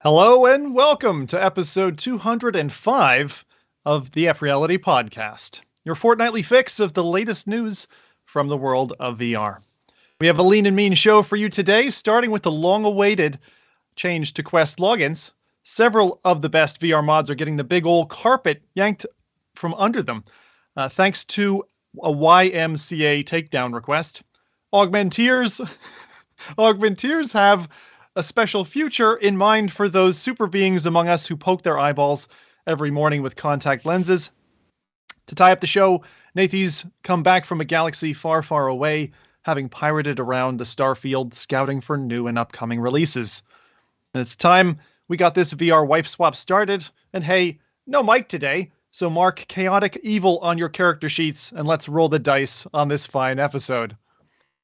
Hello and welcome to episode 205 of the FReality Podcast, your fortnightly fix of the latest news from the world of VR. We have a lean and mean show for you today, starting with the long-awaited change to Quest logins. Several of the best VR mods are getting the big old carpet yanked from under them, thanks to a YMCA takedown request. Augmenteers have a special future in mind for those super beings among us who poke their eyeballs every morning with contact lenses. To tie up the show, Nathy's come back from a galaxy far, far away, having pirated around the starfield, scouting for new and upcoming releases. And it's time we got this VR wife swap started, and hey, no Mike today, so mark chaotic evil on your character sheets, and let's roll the dice on this fine episode.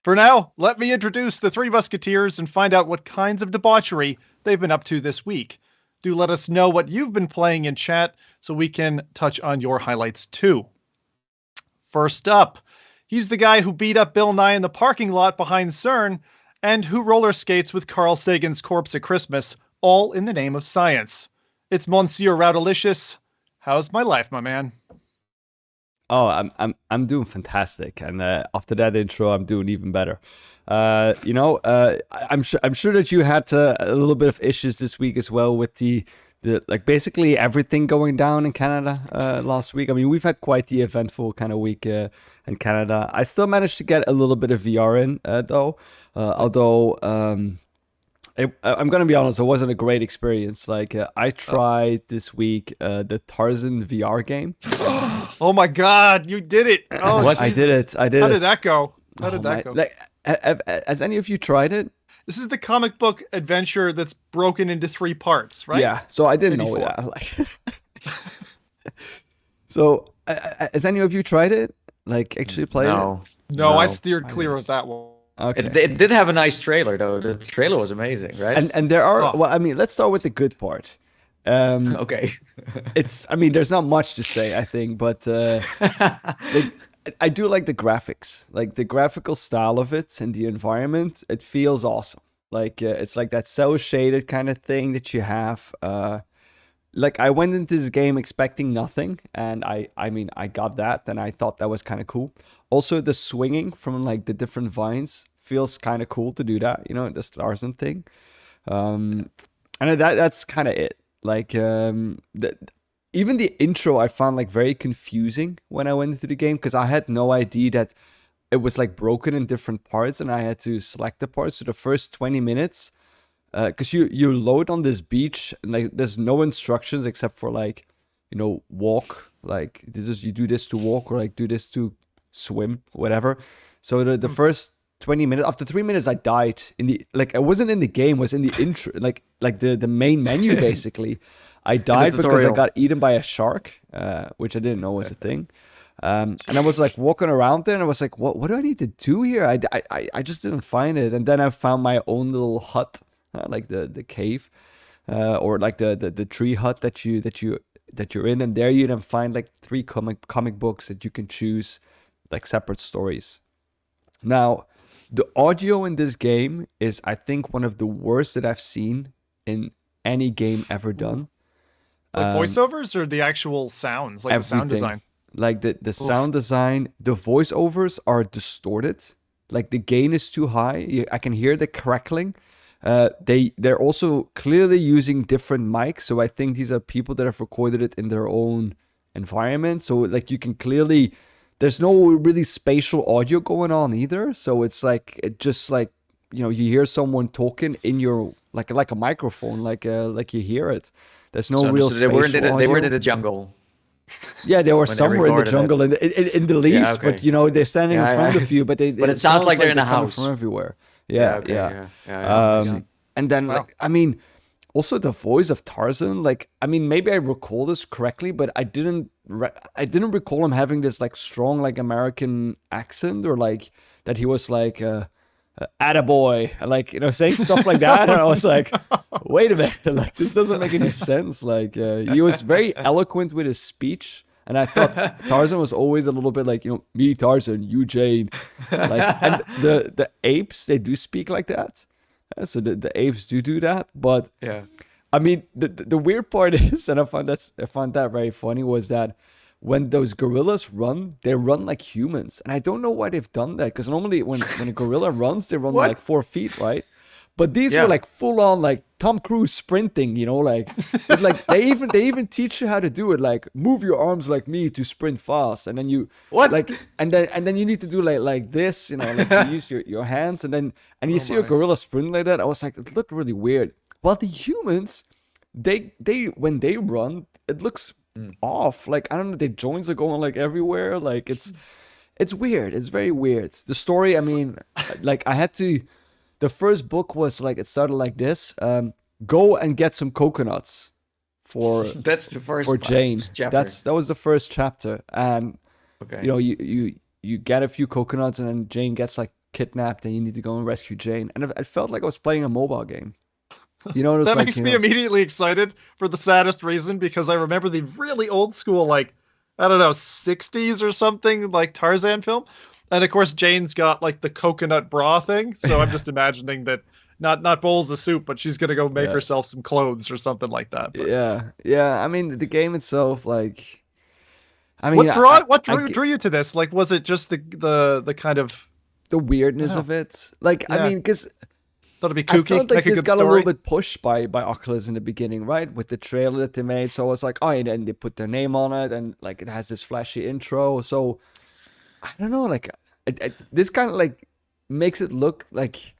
For now, let me introduce the three musketeers and find out what kinds of debauchery they've been up to this week. Do let us know what you've been playing in chat so we can touch on your highlights too. First up, he's the guy who beat up Bill Nye in the parking lot behind CERN and who roller skates with Carl Sagan's corpse at Christmas, all in the name of science. It's Monsieur Rowdelicious. How's my life, my man? Oh, I'm doing fantastic, and after that intro, I'm doing even better. I'm sure that you had a little bit of issues this week as well with the like basically everything going down in Canada last week. I mean, we've had quite the eventful kind of week in Canada. I still managed to get a little bit of VR in though, although I'm gonna be honest, it wasn't a great experience. Like I tried this week the Tarzan VR game. Oh my God, you did it! Oh, what? I did it. How did that go? How did that go? Like, has any of you tried it? This is the comic book adventure that's broken into 3 parts, right? Yeah. So I didn't know that. Like, so has any of you tried it? Like actually played it? No, I steered clear of that one. Okay. It did have a nice trailer though. The trailer was amazing, right? And there are well, I mean, let's start with the good part. Okay. There's not much to say, I think, but I do like the graphics, like the graphical style of it and the environment. It feels awesome. Like it's like that cell shaded kind of thing that you have. Like I went into this game expecting nothing, and I got that, and I thought that was kind of cool. Also, the swinging from like the different vines feels kind of cool to do that, you know, the Tarzan thing. And that's kind of it. Like even the intro I found like very confusing when I went into the game, because I had no idea that it was like broken in different parts and I had to select the parts. So the first 20 minutes, because you load on this beach and like there's no instructions except for like, you know, walk, like this is, you do this to walk or like do this to swim, whatever. So the first 20 minutes, after 3 minutes I died in the, like I wasn't in the game, was in the intro, like the main menu basically. I died because I got eaten by a shark, which I didn't know was a thing. And I was like walking around there and I was like, what do I need to do here? I just didn't find it. And then I found my own little hut, like the cave, or like the tree hut that you're in, and there you can find like 3 comic books that you can choose, like separate stories. Now, the audio in this game is, I think, one of the worst that I've seen in any game ever done. Like voiceovers or the actual sounds, like everything. The sound design? Like the sound design, the voiceovers are distorted. Like the gain is too high. I can hear the crackling. They're also clearly using different mics. So I think these are people that have recorded it in their own environment. So like you can clearly, there's no really spatial audio going on either. So it's like, it just like, you know, you hear someone talking in your, like a microphone, like you hear it. There's no real spatial audio. They were in the jungle. Yeah, they were somewhere in the jungle, in the leaves, yeah, okay. but you know, they're standing in front of you, but it sounds like they're in a house from everywhere. Yeah. And then, like, I mean, also the voice of Tarzan, like, I mean, maybe I recall this correctly, but I didn't recall him having this like strong like American accent, or like that he was like attaboy, like, you know, saying stuff like that. And I was like, wait a minute, like this doesn't make any sense. Like he was very eloquent with his speech, and I thought Tarzan was always a little bit like, you know, me Tarzan, you Jane, like, and the apes, they do speak like that. So the apes do that, but yeah, I mean, the weird part is, and I found that very funny, was that when those gorillas run, they run like humans, and I don't know why they've done that. Because normally when a gorilla runs, they run like 4 feet, right? But these were like full on like Tom Cruise sprinting, like they even teach you how to do it, like move your arms like me to sprint fast, and then you and then you need to do like this, like you use your hands, and you see a gorilla sprint like that. I was like, it looked really weird. While the humans, they when they run, it looks off. Like I don't know, their joints are going like everywhere. Like it's weird. It's very weird. The story, I mean, like I had to. The first book was like, it started like this: go and get some coconuts for that's the first for Jane. Chapter. That was the first chapter, and you get a few coconuts, and then Jane gets like kidnapped, and you need to go and rescue Jane. And it felt like I was playing a mobile game. That makes me immediately excited for the saddest reason, because I remember the really old school, like, I don't know, 60s or something, like Tarzan film. And of course, Jane's got like the coconut bra thing. So I'm just imagining that not bowls of soup, but she's going to go make herself some clothes or something like that. But. Yeah. I mean, the game itself, like, I mean, what drew you to this? Like, was it just the kind of the weirdness of it? Like, I mean, because thought it'd be kooky. I felt like this got a little bit pushed by Oculus in the beginning, right? With the trailer that they made. So I was like, oh, and then they put their name on it, and like it has this flashy intro. So I don't know, like this kind of like makes it look like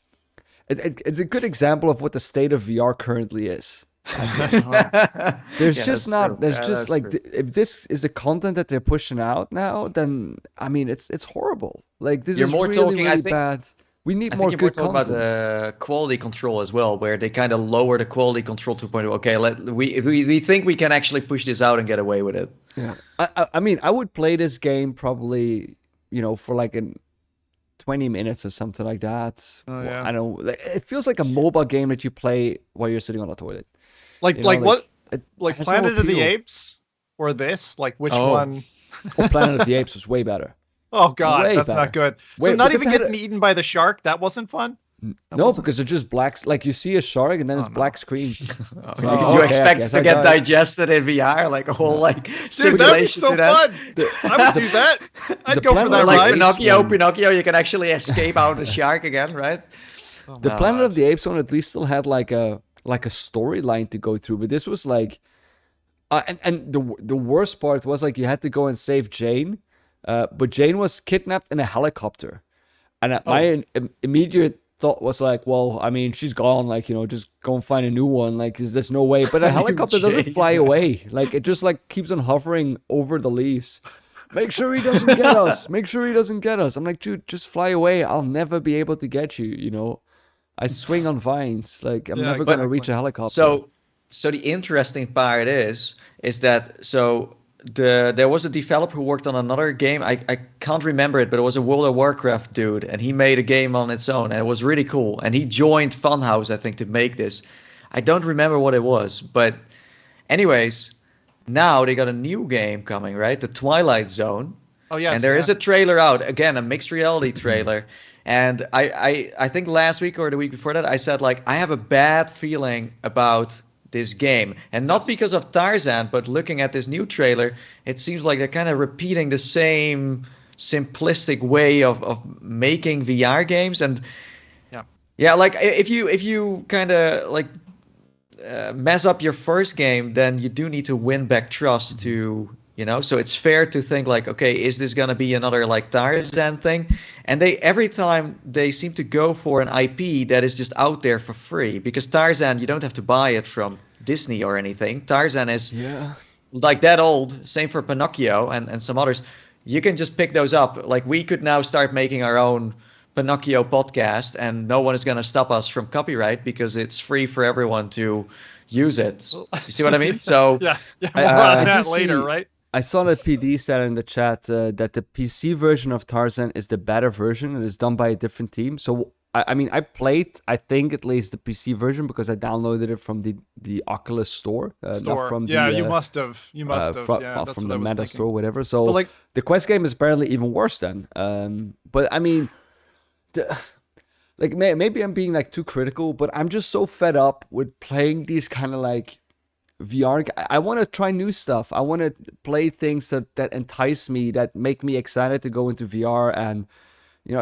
it's a good example of what the state of VR currently is. There's just not. True. There's just like if this is the content that they're pushing out now, then I mean it's horrible. Like this is really bad. We need more good content. About quality control as well, where they kind of lower the quality control to a point of, okay, we think we can actually push this out and get away with it. Yeah, I mean, I would play this game probably, for like 20 minutes or something like that. Oh, yeah. I don't know. It feels like a mobile game that you play while you're sitting on a toilet. Like Planet of the Apes or this? Like which one? Planet of the Apes was way better. Oh God, that's not good. So not even getting eaten by the shark, that wasn't fun? Because it just blacks. Like you see a shark and then it's black screen. You expect to get digested in VR, like a whole simulation. Dude, that'd be so fun. I would do that. I'd go for that ride. Like Pinocchio, you can actually escape out of the shark again, right? The Planet of the Apes one at least still had like a storyline to go through, but this was like, and the worst part was like you had to go and save Jane. But Jane was kidnapped in a helicopter, and my immediate thought was like, well, I mean, she's gone, like, just go and find a new one, like, there's no way. But a helicopter doesn't fly away, like, it just like keeps on hovering over the leaves. Make sure he doesn't get us. Make sure he doesn't get us. I'm like, dude, just fly away. I'll never be able to get you. I swing on vines, like I'm never gonna reach a helicopter. So the interesting part is that there was a developer who worked on another game. I can't remember it, but it was a World of Warcraft dude, and he made a game on its own, and it was really cool. And he joined Funhouse, I think, to make this. I don't remember what it was, but anyways, now they got a new game coming, right? The Twilight Zone. Oh yes. And there is a trailer out, again, a mixed reality trailer. And I think last week or the week before that, I said, like, I have a bad feeling about this game, and not because of Tarzan, but looking at this new trailer, it seems like they're kind of repeating the same simplistic way of making VR games. And like if you kind of like mess up your first game, then you do need to win back trust to so it's fair to think like, okay, is this gonna be another like Tarzan thing? And every time they seem to go for an IP that is just out there for free, because Tarzan, you don't have to buy it from Disney or anything. Tarzan is like that old. Same for Pinocchio and some others. You can just pick those up. Like we could now start making our own Pinocchio podcast, and no one is gonna stop us from copyright because it's free for everyone to use it. You see what I mean? So we'll run that later, right? I saw that PD said in the chat that the PC version of Tarzan is the better version and is done by a different team. So, I mean, I played, I think, at least the PC version because I downloaded it from the Oculus store. Not from you must have. You must have. From the Meta store, whatever. So, the Quest game is apparently even worse then. But, I mean, like maybe I'm being like too critical, but I'm just so fed up with playing these kind of like VR. I want to try new stuff. I want to play things that entice me, that make me excited to go into VR, and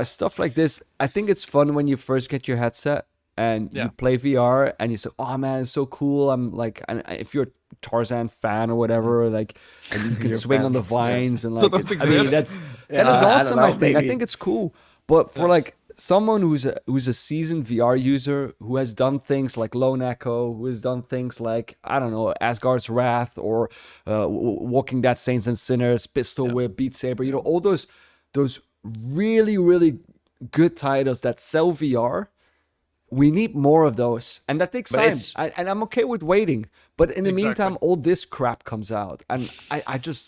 stuff like this. I think it's fun when you first get your headset and you play VR and you say, "Oh man, it's so cool." I'm like, and if you're a Tarzan fan or whatever, like, and you can swing on the vines and like, Those I mean, exist? that is awesome. I don't know, I maybe. think it's cool, but for like someone who's a seasoned VR user who has done things like Lone Echo, who has done things like, I don't know, Asgard's Wrath or Walking Dead Saints and Sinners, Pistol Whip, Beat Saber, all those really, really good titles that sell VR. We need more of those, and that takes time. And I'm okay with waiting, but in the meantime, all this crap comes out, and I'm done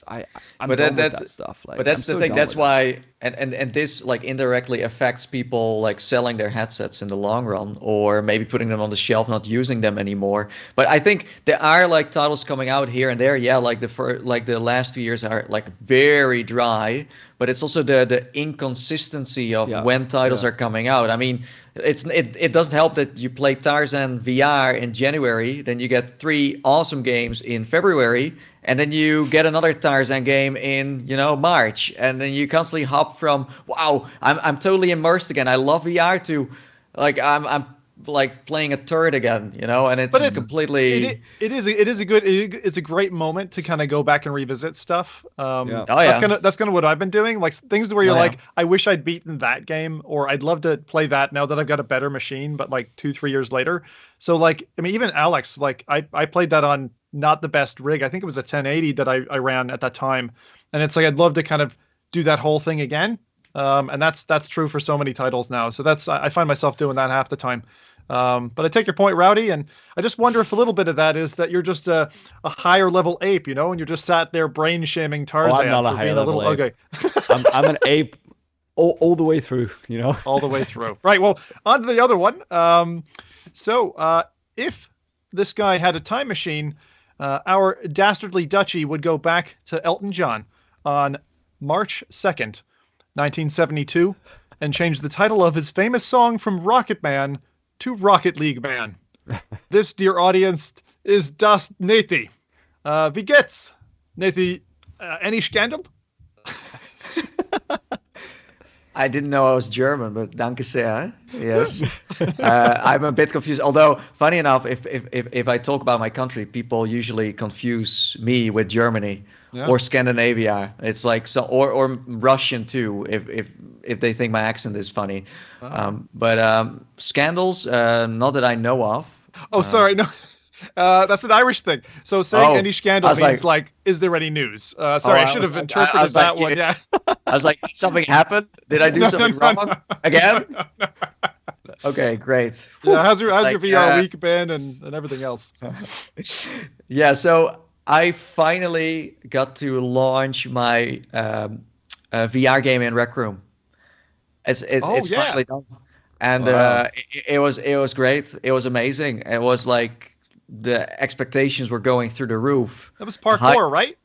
with that stuff. Like, but that's the thing. That's why, and this like indirectly affects people like selling their headsets in the long run, or maybe putting them on the shelf, not using them anymore. But I think there are like titles coming out here and there. Yeah, like the last 2 years are like very dry. But it's also the inconsistency of when titles are coming out. I mean, it doesn't help that you play Tarzan VR in January, then you get 3 awesome games in February, and then you get another Tarzan game in March, and then you constantly hop from wow, I'm totally immersed again. I love VR to like I'm like playing a turd again, and it's completely. It's a great moment to kind of go back and revisit stuff. That's kind of what I've been doing. Like things where you're like, I wish I'd beaten that game, or I'd love to play that now that I've got a better machine, but like 2-3 years later. So like, I mean, even Alex, like I played that on not the best rig. I think it was a 1080 that I ran at that time, and it's like I'd love to kind of do that whole thing again. And that's true for so many titles now. So I find myself doing that half the time. But I take your point, Rowdy, and I just wonder if a little bit of that is that you're just a higher level ape, and you're just sat there brain shaming Tarzan for being a little ugly. I'm an ape all the way through, all the way through. Right. Well, on to the other one. So if this guy had a time machine, our dastardly duchy would go back to Elton John on March 2nd, 1972, and change the title of his famous song from Rocket Man to Rocket League Man. This, dear audience, is Das Nathi. Wie geht's? Nathi, any scandal? I didn't know I was German, but danke sehr. Yes. I'm a bit confused. Although, funny enough, if I talk about my country, people usually confuse me with Germany or Scandinavia. It's like or Russian too, if they think my accent is funny. But scandals, not that I know of. Oh, sorry, no. That's an Irish thing. So saying any scandal means like, is there any news? Sorry, I should have interpreted that one. Yeah. I was like, did something happen? Did I do something wrong again? No. Okay, great. Yeah, how's your VR week been and everything else? Yeah, so I finally got to launch my VR game in Rec Room. It's finally done, and it was great. It was amazing. It was like the expectations were going through the roof. That was parkour, right?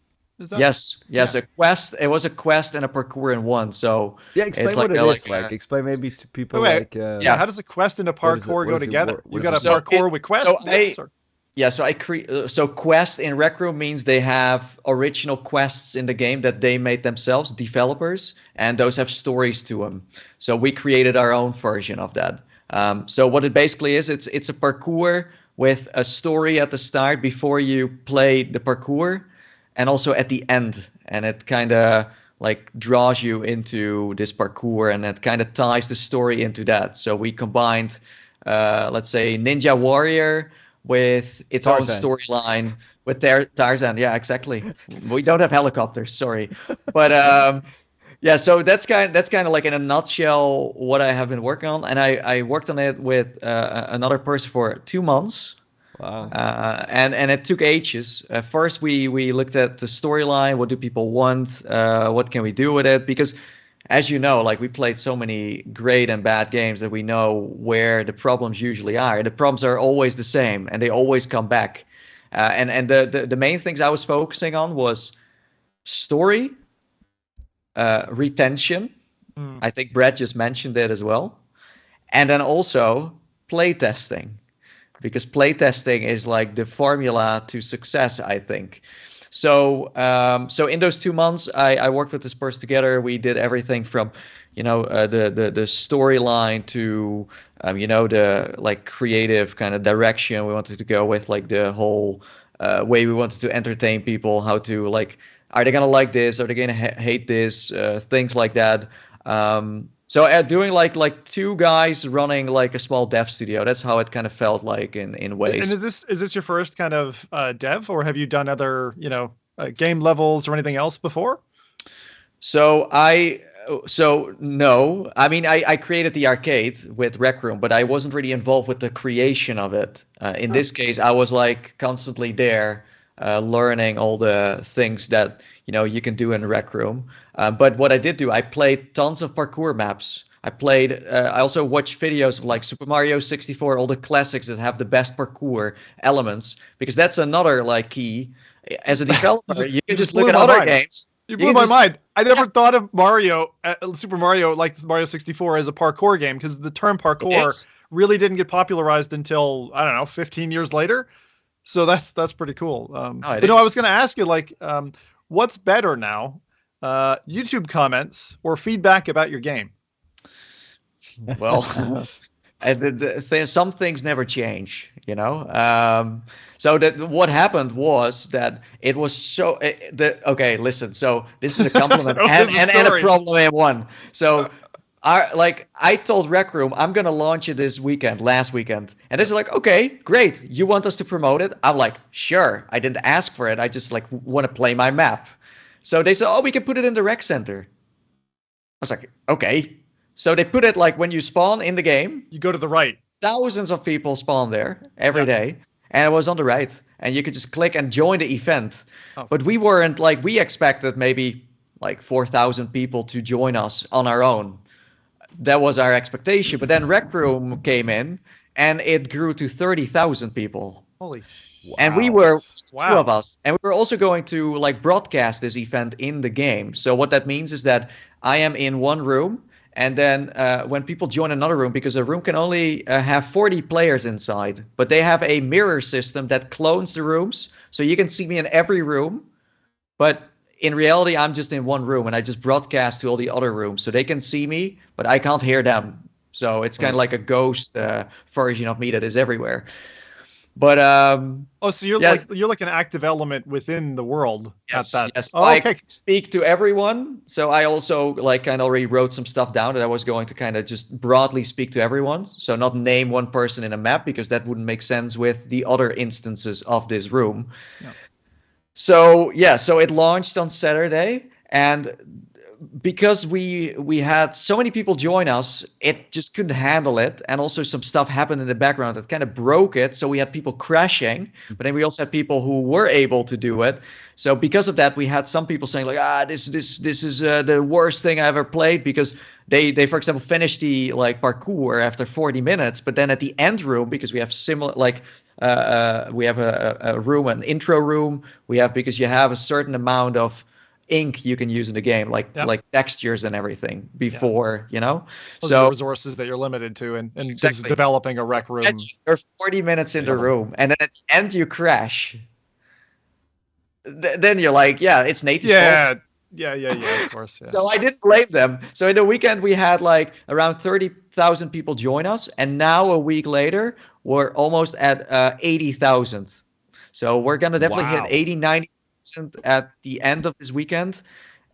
Yes. A quest. It was a quest and a parkour in one. So explain what it is. Explain maybe to people how does a quest and a parkour go together? You got a parkour with quest. So quest in Rec Room means they have original quests in the game that they made themselves, developers, and those have stories to them. So we created our own version of that. So what it basically is, it's a parkour with a story at the start before you play the parkour, and also at the end, and it kind of like draws you into this parkour, and it kind of ties the story into that. So we combined, let's say, Ninja Warrior with its Tarzan. Own storyline with Tarzan. Yeah, exactly. We don't have helicopters, sorry, but so that's kind of like in a nutshell what I have been working on, and I worked on it with another person for 2 months. Wow. And it took ages. First, we looked at the storyline. What do people want? What can we do with it? Because, as you know, like we played so many great and bad games that we know where the problems usually are. The problems are always the same, and they always come back. And the main things I was focusing on was story, retention. I think Brett just mentioned it as well. and then also playtesting, because playtesting is like the formula to success, I think. So so in those 2 months, I worked with this person together. We did everything from, the storyline to, the like creative kind of direction we wanted to go with, like the whole way we wanted to entertain people, how to like, are they gonna like this? Are they gonna hate this? Things like that. So doing like two guys running like a small dev studio. That's how it kind of felt like in ways. And is this your first kind of dev, or have you done other game levels or anything else before? So no, I mean I created the arcade with Rec Room, but I wasn't really involved with the creation of it. In this case, I was like constantly there, learning all the things that you can do in Rec Room. But what I did do, I played tons of parkour maps. I also watched videos of like Super Mario 64, all the classics that have the best parkour elements, because that's another like key. As a developer, you can just look at other games. You blew my mind. I never thought of Super Mario, like Mario 64, as a parkour game, because the term parkour really didn't get popularized until, I don't know, 15 years later. So that's pretty cool. I was going to ask you, like, what's better now, YouTube comments or feedback about your game? Well, some things never change, So what happened was that it was so. Okay, listen. So this is a compliment and a problem in one. So, I told Rec Room I'm gonna launch it last weekend, and this is like, okay, great. You want us to promote it? I'm like, sure. I didn't ask for it. I just like want to play my map. So they said, oh, we can put it in the rec center. I was like, okay. So they put it like when you spawn in the game, you go to the right. Thousands of people spawn there every day, and it was on the right, and you could just click and join the event. Oh. But we weren't like, we expected maybe like 4,000 people to join us on our own. That was our expectation. But then Rec Room came in, and it grew to 30,000 people. Holy. Wow. And we were two of us, and we were also going to like broadcast this event in the game. So what that means is that I am in one room. And then when people join another room, because a room can only have 40 players inside, but they have a mirror system that clones the rooms. So you can see me in every room. But in reality, I'm just in one room, and I just broadcast to all the other rooms. So they can see me, but I can't hear them. So it's kind of like a ghost version of me that is everywhere. But so you're like an active element within the world. Yes, at that. Yes. I speak to everyone. So I also like kind of already wrote some stuff down that I was going to kind of just broadly speak to everyone. So not name one person in a map, because that wouldn't make sense with the other instances of this room. Yeah. So so it launched on Saturday, and because we had so many people join us, it just couldn't handle it. And also some stuff happened in the background that kind of broke it. So we had people crashing, but then we also had people who were able to do it. So because of that, we had some people saying like, this is the worst thing I ever played, because they for example finished the like parkour after 40 minutes, but then at the end room, because we have similar like we have a room, an intro room, because you have a certain amount of ink you can use in the game, like textures and everything before, Those are resources that you're limited to, and just developing a rec room. You're 40 minutes in the room, and then at the end you crash. Then you're like, it's Nathan's fault. Yeah, of course. Yeah. So I didn't blame them. So in the weekend we had like around 30,000 people join us, and now a week later we're almost at 80,000. So we're gonna definitely hit 80, 90 at the end of this weekend,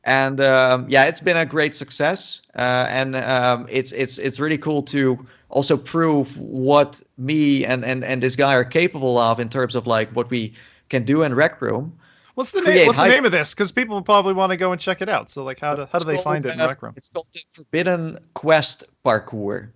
and it's been a great success, and it's really cool to also prove what me and this guy are capable of in terms of like what we can do in Rec Room. What's the name of this? Because people will probably want to go and check it out. So like, how do they find it in Rec Room? It's called the Forbidden Quest Parkour.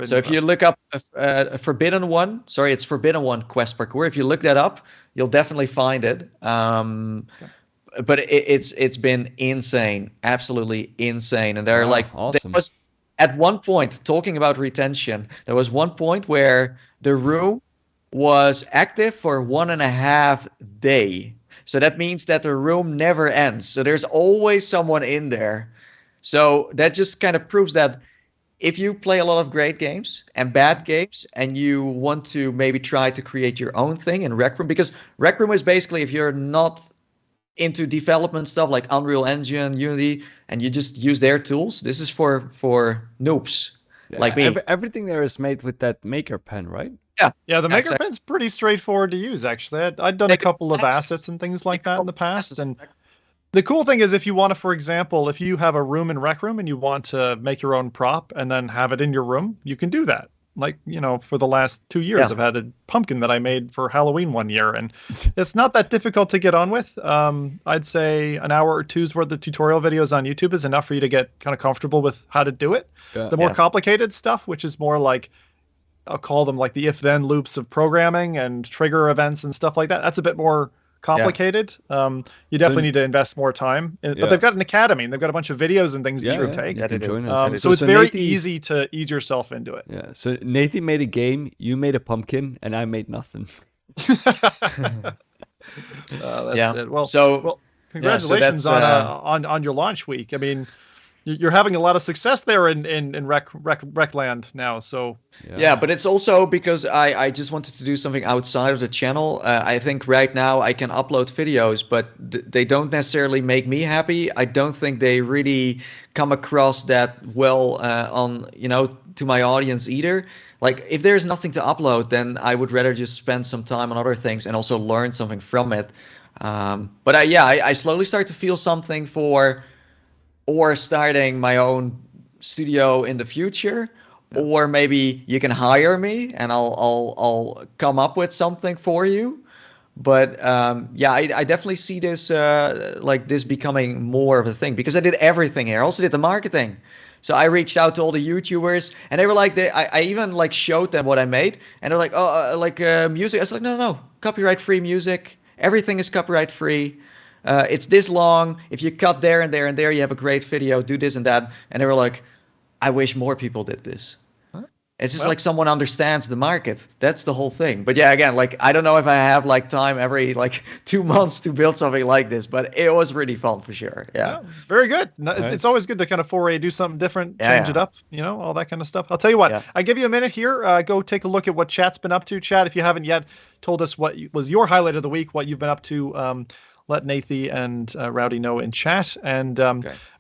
So if you look up a Forbidden One, it's Forbidden One Quest Parkour. If you look that up, you'll definitely find it. But it's been insane, absolutely insane. And there awesome. There was at one point, talking about retention, there was one point where the room was active for 1.5 days. So that means that the room never ends. So there's always someone in there. So that just kind of proves that if you play a lot of great games and bad games, and you want to maybe try to create your own thing in Rec Room, because Rec Room is basically, if you're not into development stuff like Unreal Engine, Unity, and you just use their tools, this is for noobs like me. Everything there is made with that maker pen, right? Yeah, the Maker Pen's pretty straightforward to use, actually. I'd done a couple of assets and things like that in the past. And the cool thing is, if you want to, for example, if you have a room in Rec Room and you want to make your own prop and then have it in your room, you can do that. Like, for the last 2 years, I've had a pumpkin that I made for Halloween one year, and it's not that difficult to get on with. I'd say an hour or two's worth of tutorial videos on YouTube is enough for you to get kind of comfortable with how to do it. The more complicated stuff, which is more like, I'll call them like the if-then loops of programming and trigger events and stuff like that. That's a bit more complicated. You definitely need to invest more time. But they've got an academy, and they've got a bunch of videos and things that you can take. You can join us. So it's very easy to ease yourself into it. Yeah. So Nathan made a game, you made a pumpkin, and I made nothing. That's it. Well, congratulations on your launch week. I mean, you're having a lot of success there in Recland now. So but it's also because I just wanted to do something outside of the channel. I think right now I can upload videos, but they don't necessarily make me happy. I don't think they really come across that well on to my audience either. Like, if there's nothing to upload, then I would rather just spend some time on other things and also learn something from it. But I slowly start to feel something for starting my own studio in the future, or maybe you can hire me and I'll come up with something for you. But I definitely see this like this becoming more of a thing, because I did everything here. I also did the marketing. So I reached out to all the YouTubers, and they were like, I even like showed them what I made, and they're like, music. I was like, no, copyright free music. Everything is copyright free. It's this long. If you cut there and there and there, you have a great video. Do this and that. And they were like, I wish more people did this. It's just like someone understands the market. That's the whole thing. But again, like, I don't know if I have like time every like 2 months to build something like this, but it was really fun for sure. Yeah, very good. It's always good to kind of do something different, change it up, all that kind of stuff. I'll tell you what, I give you a minute here. Go take a look at what chat's been up to. Chat, if you haven't yet told us what was your highlight of the week, what you've been up to, let Nathy and Rowdy know in chat. And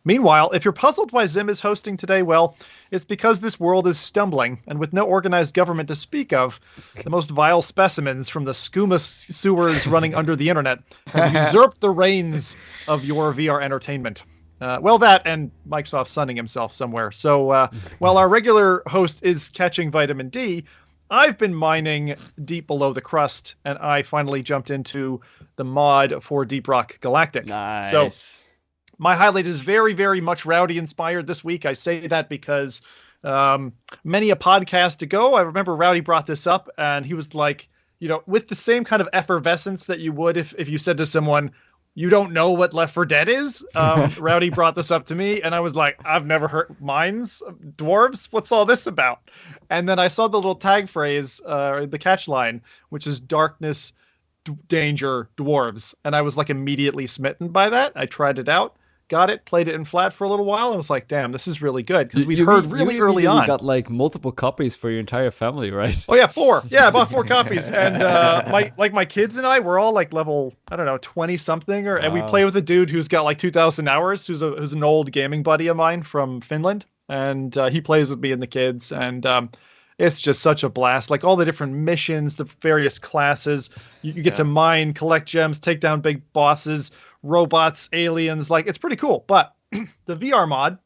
meanwhile, if you're puzzled why Zim is hosting today, well, it's because this world is stumbling, and with no organized government to speak of, the most vile specimens from the skooma sewers running under the internet have usurped the reins of your VR entertainment. That and Microsoft sunning himself somewhere. So while our regular host is catching vitamin D, I've been mining deep below the crust, and I finally jumped into the mod for Deep Rock Galactic. Nice. So my highlight is very, very much Rowdy inspired this week. I say that because many a podcast ago, I remember Rowdy brought this up, and he was like, with the same kind of effervescence that you would if you said to someone, you don't know what Left 4 Dead is? Rowdy brought this up to me, and I was like, I've never heard mines, dwarves? What's all this about? And then I saw the little tag phrase, the catch line, which is darkness, danger, dwarves. And I was like immediately smitten by that. I tried it out, got it, played it in flat for a little while, and was like, damn, this is really good. Because we heard really early on. You got like multiple copies for your entire family, right? Oh yeah, 4. Yeah, I bought 4 copies. And my kids and I were all like level, I don't know, 20 something, and we play with a dude who's got like 2,000 hours, who's an old gaming buddy of mine from Finland. And he plays with me and the kids, and it's just such a blast. Like all the different missions, the various classes, you get to mine, collect gems, take down big bosses, robots, aliens. Like, it's pretty cool. But the VR mod,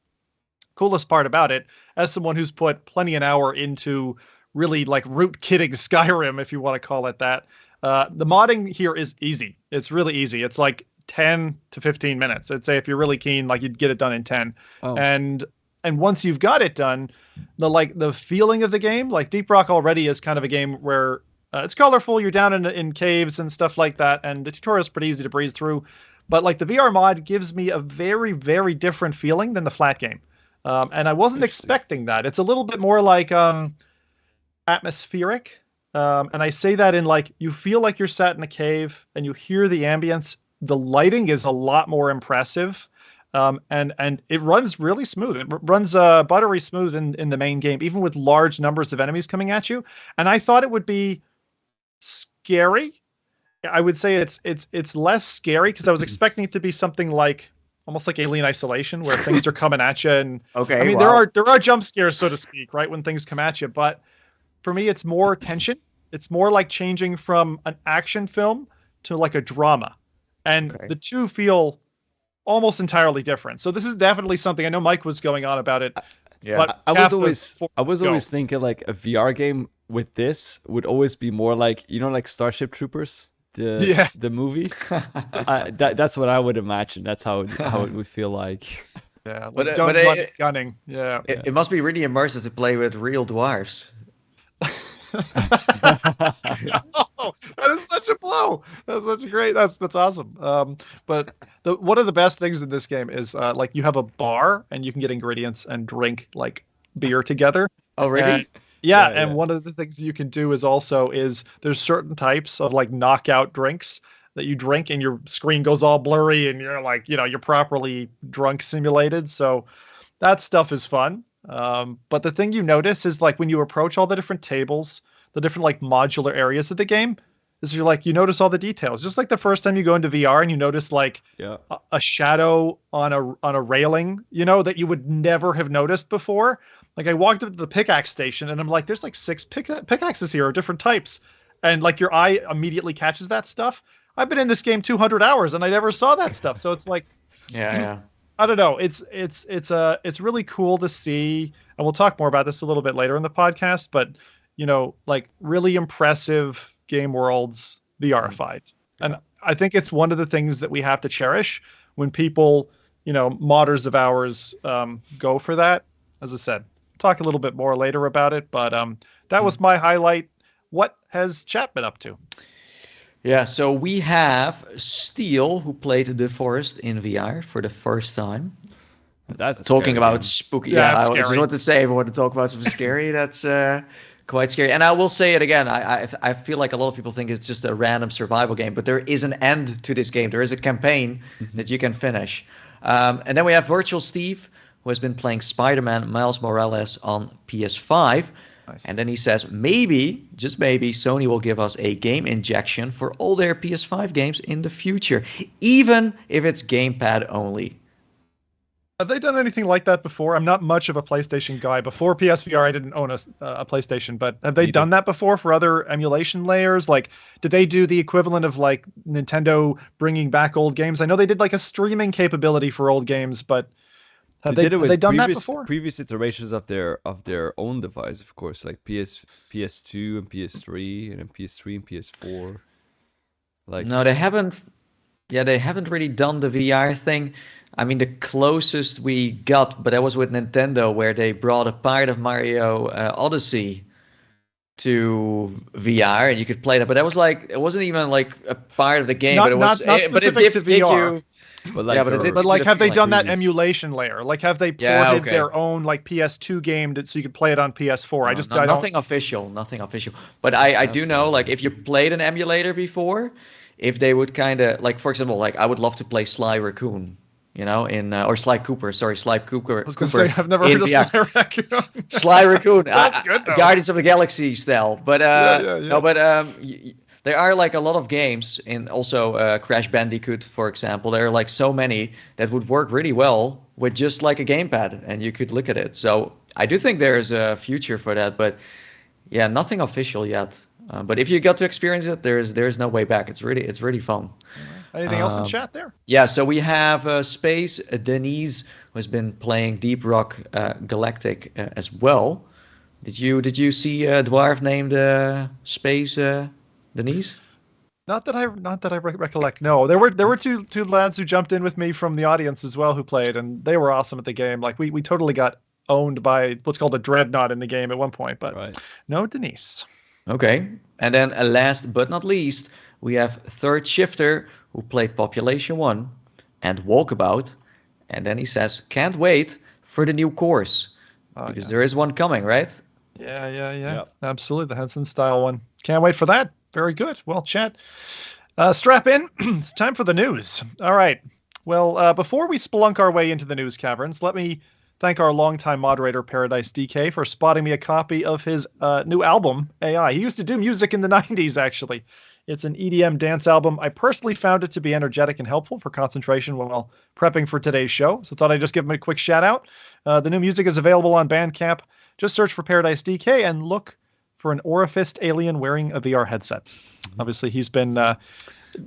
coolest part about it, as someone who's put plenty an hour into really like rootkitting Skyrim, if you want to call it that, the modding here is easy. It's really easy. It's like 10 to 15 minutes. I'd say if you're really keen, like you'd get it done in 10. And once you've got it done, the feeling of the game, like Deep Rock already is kind of a game where it's colorful. You're down in caves and stuff like that, and the tutorial is pretty easy to breeze through. But like the VR mod gives me a very, very different feeling than the flat game, and I wasn't expecting that. It's a little bit more like atmospheric, and I say that in like you feel like you're sat in a cave and you hear the ambience. The lighting is a lot more impressive. And it runs really smooth. It runs buttery smooth in the main game, even with large numbers of enemies coming at you. And I thought it would be scary. I would say it's less scary because I was expecting it to be something like almost like Alien Isolation, where things are coming at you. And Okay, I mean, wow. there are jump scares, so to speak, right, when things come at you. But for me, it's more tension. It's more like changing from an action film to like a drama, and Okay. the two feel almost entirely different. So this is definitely something. I know Mike was going on about it. Yeah. But I Cap, was before we go. thinking like a VR game with this would always be more like, you know, like Starship Troopers, Yeah. the movie. That's what I would imagine. That's how it would feel like. Yeah, like But, don't but run it- gunning. Yeah. It must be really immersive to play with real dwarves. Oh, that is such a blow. That's such a great. That's awesome. But one of the best things in this game is like you have a bar and you can get ingredients and drink like beer together. Oh, really? And- yeah, Yeah, and yeah. one of the things you can do is there's certain types of like knockout drinks that you drink and your screen goes all blurry and you're like, you're properly drunk simulated. So that stuff is fun. But the thing you notice is like when you approach all the different tables, the different like modular areas of the game, is you notice all the details. Just like the first time you go into VR and you notice like Yeah. a shadow on a railing, that you would never have noticed before. Like I walked up to the pickaxe station and I'm like, there's like 6 pickaxes here of different types. And like your eye immediately catches that stuff. I've been in this game 200 hours and I never saw that stuff. So it's like, Yeah. I don't know. It's really cool to see, and we'll talk more about this a little bit later in the podcast, but like really impressive game worlds VRified. And I think it's one of the things that we have to cherish when people, modders of ours go for that. As I said, talk a little bit more later about it, but that was my highlight. What has chat been up to? Yeah, so we have Steel, who played The Forest in VR for the first time. That's a Talking scary about game. spooky. Yeah, Yeah, it's I was scary. what to say. If I want to talk about something scary, that's quite scary. And I will say it again. I feel like a lot of people think it's just a random survival game, but there is an end to this game. There is a campaign that you can finish. And then we have Virtual Steve, who has been playing Spider-Man Miles Morales on PS5. Nice. And then he says, maybe, just maybe, Sony will give us a game injection for all their PS5 games in the future, even if it's gamepad only. Have they done anything like that before? I'm not much of a PlayStation guy. Before PSVR, I didn't own a PlayStation, but have they Neither. done that before for other emulation layers? Like, did they do the equivalent of like Nintendo bringing back old games? I know they did like a streaming capability for old games, but have they done that before? Previous iterations of their own device, of course, like PS2 and PS3, and then PS3 and PS4. Like No, they haven't. Yeah, they haven't really done the VR thing. I mean, the closest we got, but that was with Nintendo, where they brought a part of Mario Odyssey to VR, and you could play that. But that was like, it wasn't even like a part of the game, but it was. not but it specific did to give VR. you. but like Yeah, but it their- did- But like, have they like done that previous- emulation layer? Like, have they ported Yeah, okay. their own like PS2 game so you could play it on PS4? I don't. Nothing official, nothing official. But I do know, like, if you played an emulator before, if they would kind of like, for example, like I would love to play Sly Raccoon, or Sly Cooper. Sorry, Sly Cooper. I was gonna say I've never heard of Sly Raccoon. Sly Raccoon. Sounds good, though. Guardians of the Galaxy style. But Yeah. no, but there are like a lot of games, and also Crash Bandicoot, for example. There are like so many that would work really well with just like a gamepad, and you could look at it. So I do think there's a future for that, but yeah, nothing official yet. But if you got to experience it, there's no way back. It's really fun. Anything else in chat there? Yeah, so we have Space Denise, who has been playing Deep Rock Galactic as well. Did you see a dwarf named Space Denise? Not that I recollect. No, there were two lads who jumped in with me from the audience as well who played, and they were awesome at the game. Like we totally got owned by what's called a dreadnought in the game at one point, but Right. no Denise. Okay, and then last but not least, we have Third Shifter, who played Population 1 and Walkabout, and then he says, can't wait for the new course, because yeah. there is one coming, right? Yeah. Yep. Absolutely, the Henson style one. Can't wait for that. Very good. Well, chat, strap in. It's time for the news. All right. Well, before we spelunk our way into the news caverns, let me thank our longtime moderator, Paradise DK, for spotting me a copy of his new album, AI. He used to do music in the 90s, actually. It's an EDM dance album. I personally found it to be energetic and helpful for concentration while prepping for today's show, so thought I'd just give him a quick shout out. The new music is available on Bandcamp. Just search for Paradise DK and look for an Orifist alien wearing a VR headset. Obviously, he's been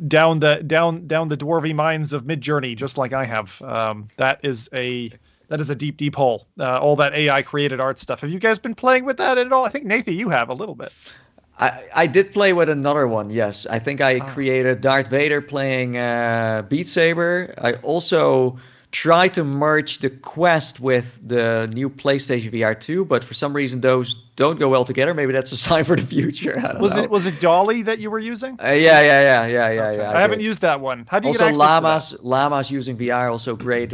down the dwarvy mines of Midjourney, just like I have. That is a deep hole. All that AI created art stuff. Have you guys been playing with that at all? I think Nathan, you have a little bit. I did play with another one, yes. I think I created Darth Vader playing Beat Saber. I also tried to merge the Quest with the new PlayStation VR 2, but for some reason those don't go well together. Maybe that's a sign for the future. I don't know. Was it Dolly that you were using? Yeah. Okay. I haven't used that one. How do you also get access to that? Llamas using VR, also great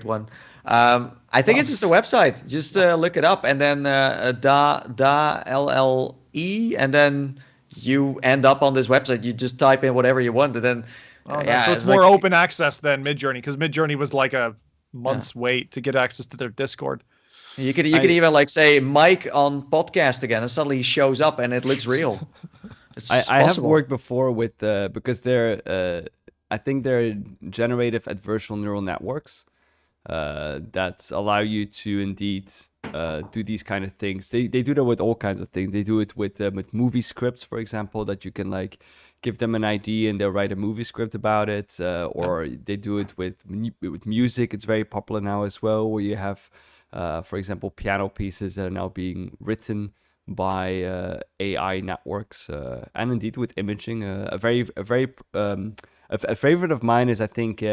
one. I think it's just a website. Just look it up, and then LLE, and then you end up on this website. You just type in whatever you want, and then so it's more open access than Midjourney, because Midjourney was like a month's wait to get access to their Discord. You could even like say Mike on podcast again, and suddenly he shows up and it looks real. I have worked before with because they're I think they're generative adversarial neural networks that allow you to indeed do these kind of things. They do that with all kinds of things. They do it with movie scripts, for example, that you can like give them an idea and they'll write a movie script about it. Or they do it with music. It's very popular now as well, where you have, for example, piano pieces that are now being written by AI networks, and indeed with imaging. A favorite of mine is, I think,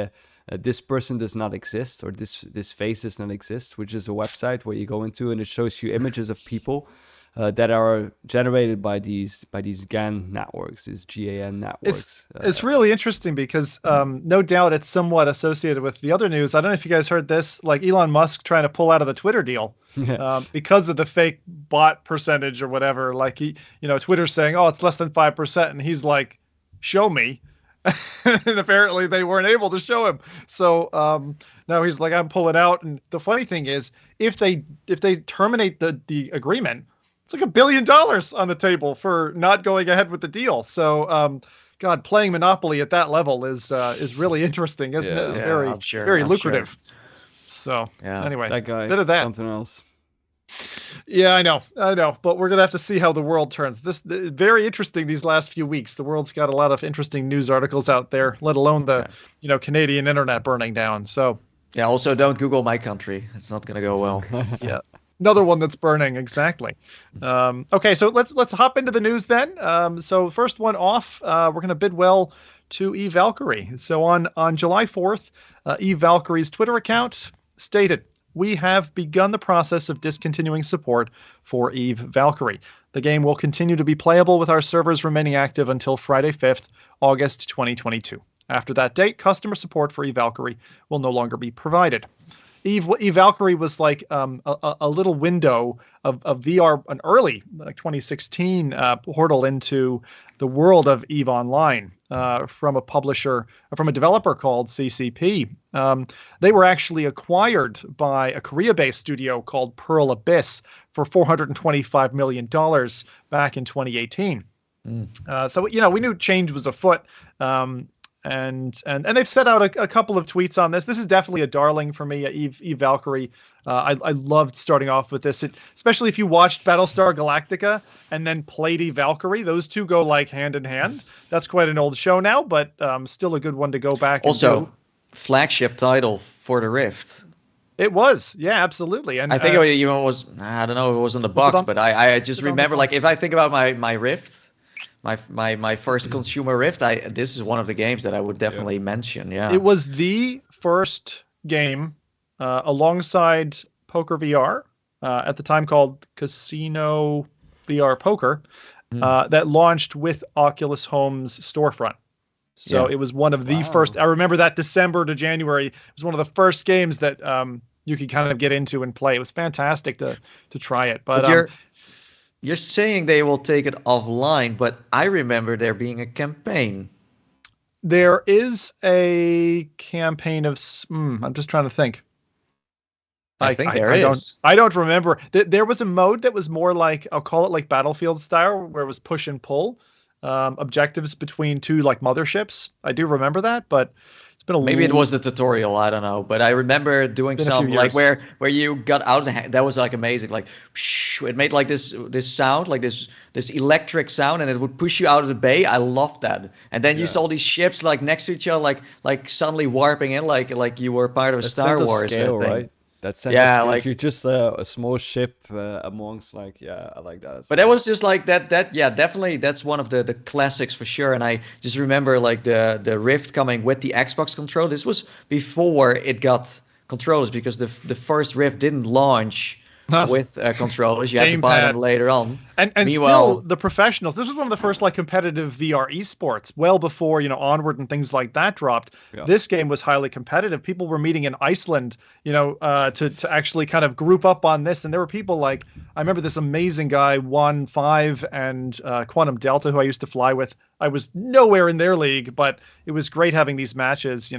this person does not exist, or this face does not exist, which is a website where you go into and it shows you images of people that are generated by these GAN networks, these GAN networks. It's really interesting because no doubt it's somewhat associated with the other news. I don't know if you guys heard this, like Elon Musk trying to pull out of the Twitter deal because of the fake bot percentage or whatever. Like Twitter's saying, oh, it's less than 5%, and he's like, show me. And apparently they weren't able to show him. So now he's like, I'm pulling out. And the funny thing is, if they terminate the agreement, it's like $1 billion on the table for not going ahead with the deal. So God, playing Monopoly at that level is really interesting, isn't it? It's very lucrative. Sure. So anyway, that guy, bit of that. Something else. Yeah, I know, but we're gonna have to see how the world turns. Very interesting these last few weeks. The world's got a lot of interesting news articles out there, let alone the Canadian internet burning down. So also don't Google my country. It's not gonna go well. Yeah, another one that's burning. Exactly. Okay, so let's hop into the news then. So first one off, we're gonna bid well to Eve Valkyrie. So on July 4th, Eve Valkyrie's Twitter account stated, "We have begun the process of discontinuing support for Eve Valkyrie. The game will continue to be playable with our servers remaining active until Friday 5th, August 2022. After that date, customer support for Eve Valkyrie will no longer be provided." Eve Valkyrie was like a little window of VR, an early, like 2016 portal into the world of Eve Online from a developer called CCP. They were actually acquired by a Korea-based studio called Pearl Abyss for $425 million back in 2018. So we knew change was afoot. And they've set out a couple of tweets on this. This is definitely a darling for me, Eve Valkyrie. I loved starting off with this, especially if you watched Battlestar Galactica and then played Eve Valkyrie. Those two go like hand in hand. That's quite an old show now, but still a good one to go back. Also, flagship title for the Rift. It was, yeah, absolutely. And I think it was. I don't know. It was in the box, but I just remember, like, if I think about my Rift. My first consumer Rift, this is one of the games that I would definitely mention. Yeah, it was the first game alongside Poker VR at the time called Casino VR Poker that launched with Oculus Home's storefront. So it was one of the first. I remember that December to January. It was one of the first games that you could kind of get into and play. It was fantastic to try it. But you're saying they will take it offline, but I remember there being a campaign. There is a campaign of. I'm just trying to think. I think there is. I don't remember. There was a mode that was more like, I'll call it like Battlefield style, where it was push and pull objectives between two like motherships. I do remember that, but it's been a maybe it was the tutorial. I don't know, but I remember doing some like where you got out of the hand. That was like amazing. Like it made like this sound, like this electric sound, and it would push you out of the bay. I loved that. And then you saw these ships like next to each other, like suddenly warping in, like you were part of a Star Wars scale, right? That sense of like you're just a small ship amongst I like that. But that was just like that definitely that's one of the classics for sure. And I just remember like the Rift coming with the Xbox controller. This was before it got controllers, because the first Rift didn't launch with controllers. You had to buy them later on. And still, the professionals, this was one of the first like competitive VR esports, well before, Onward and things like that dropped. Yeah. This game was highly competitive. People were meeting in Iceland, to actually kind of group up on this. And there were people like, I remember this amazing guy, 1.5 and Quantum Delta, who I used to fly with. I was nowhere in their league, but it was great having these matches,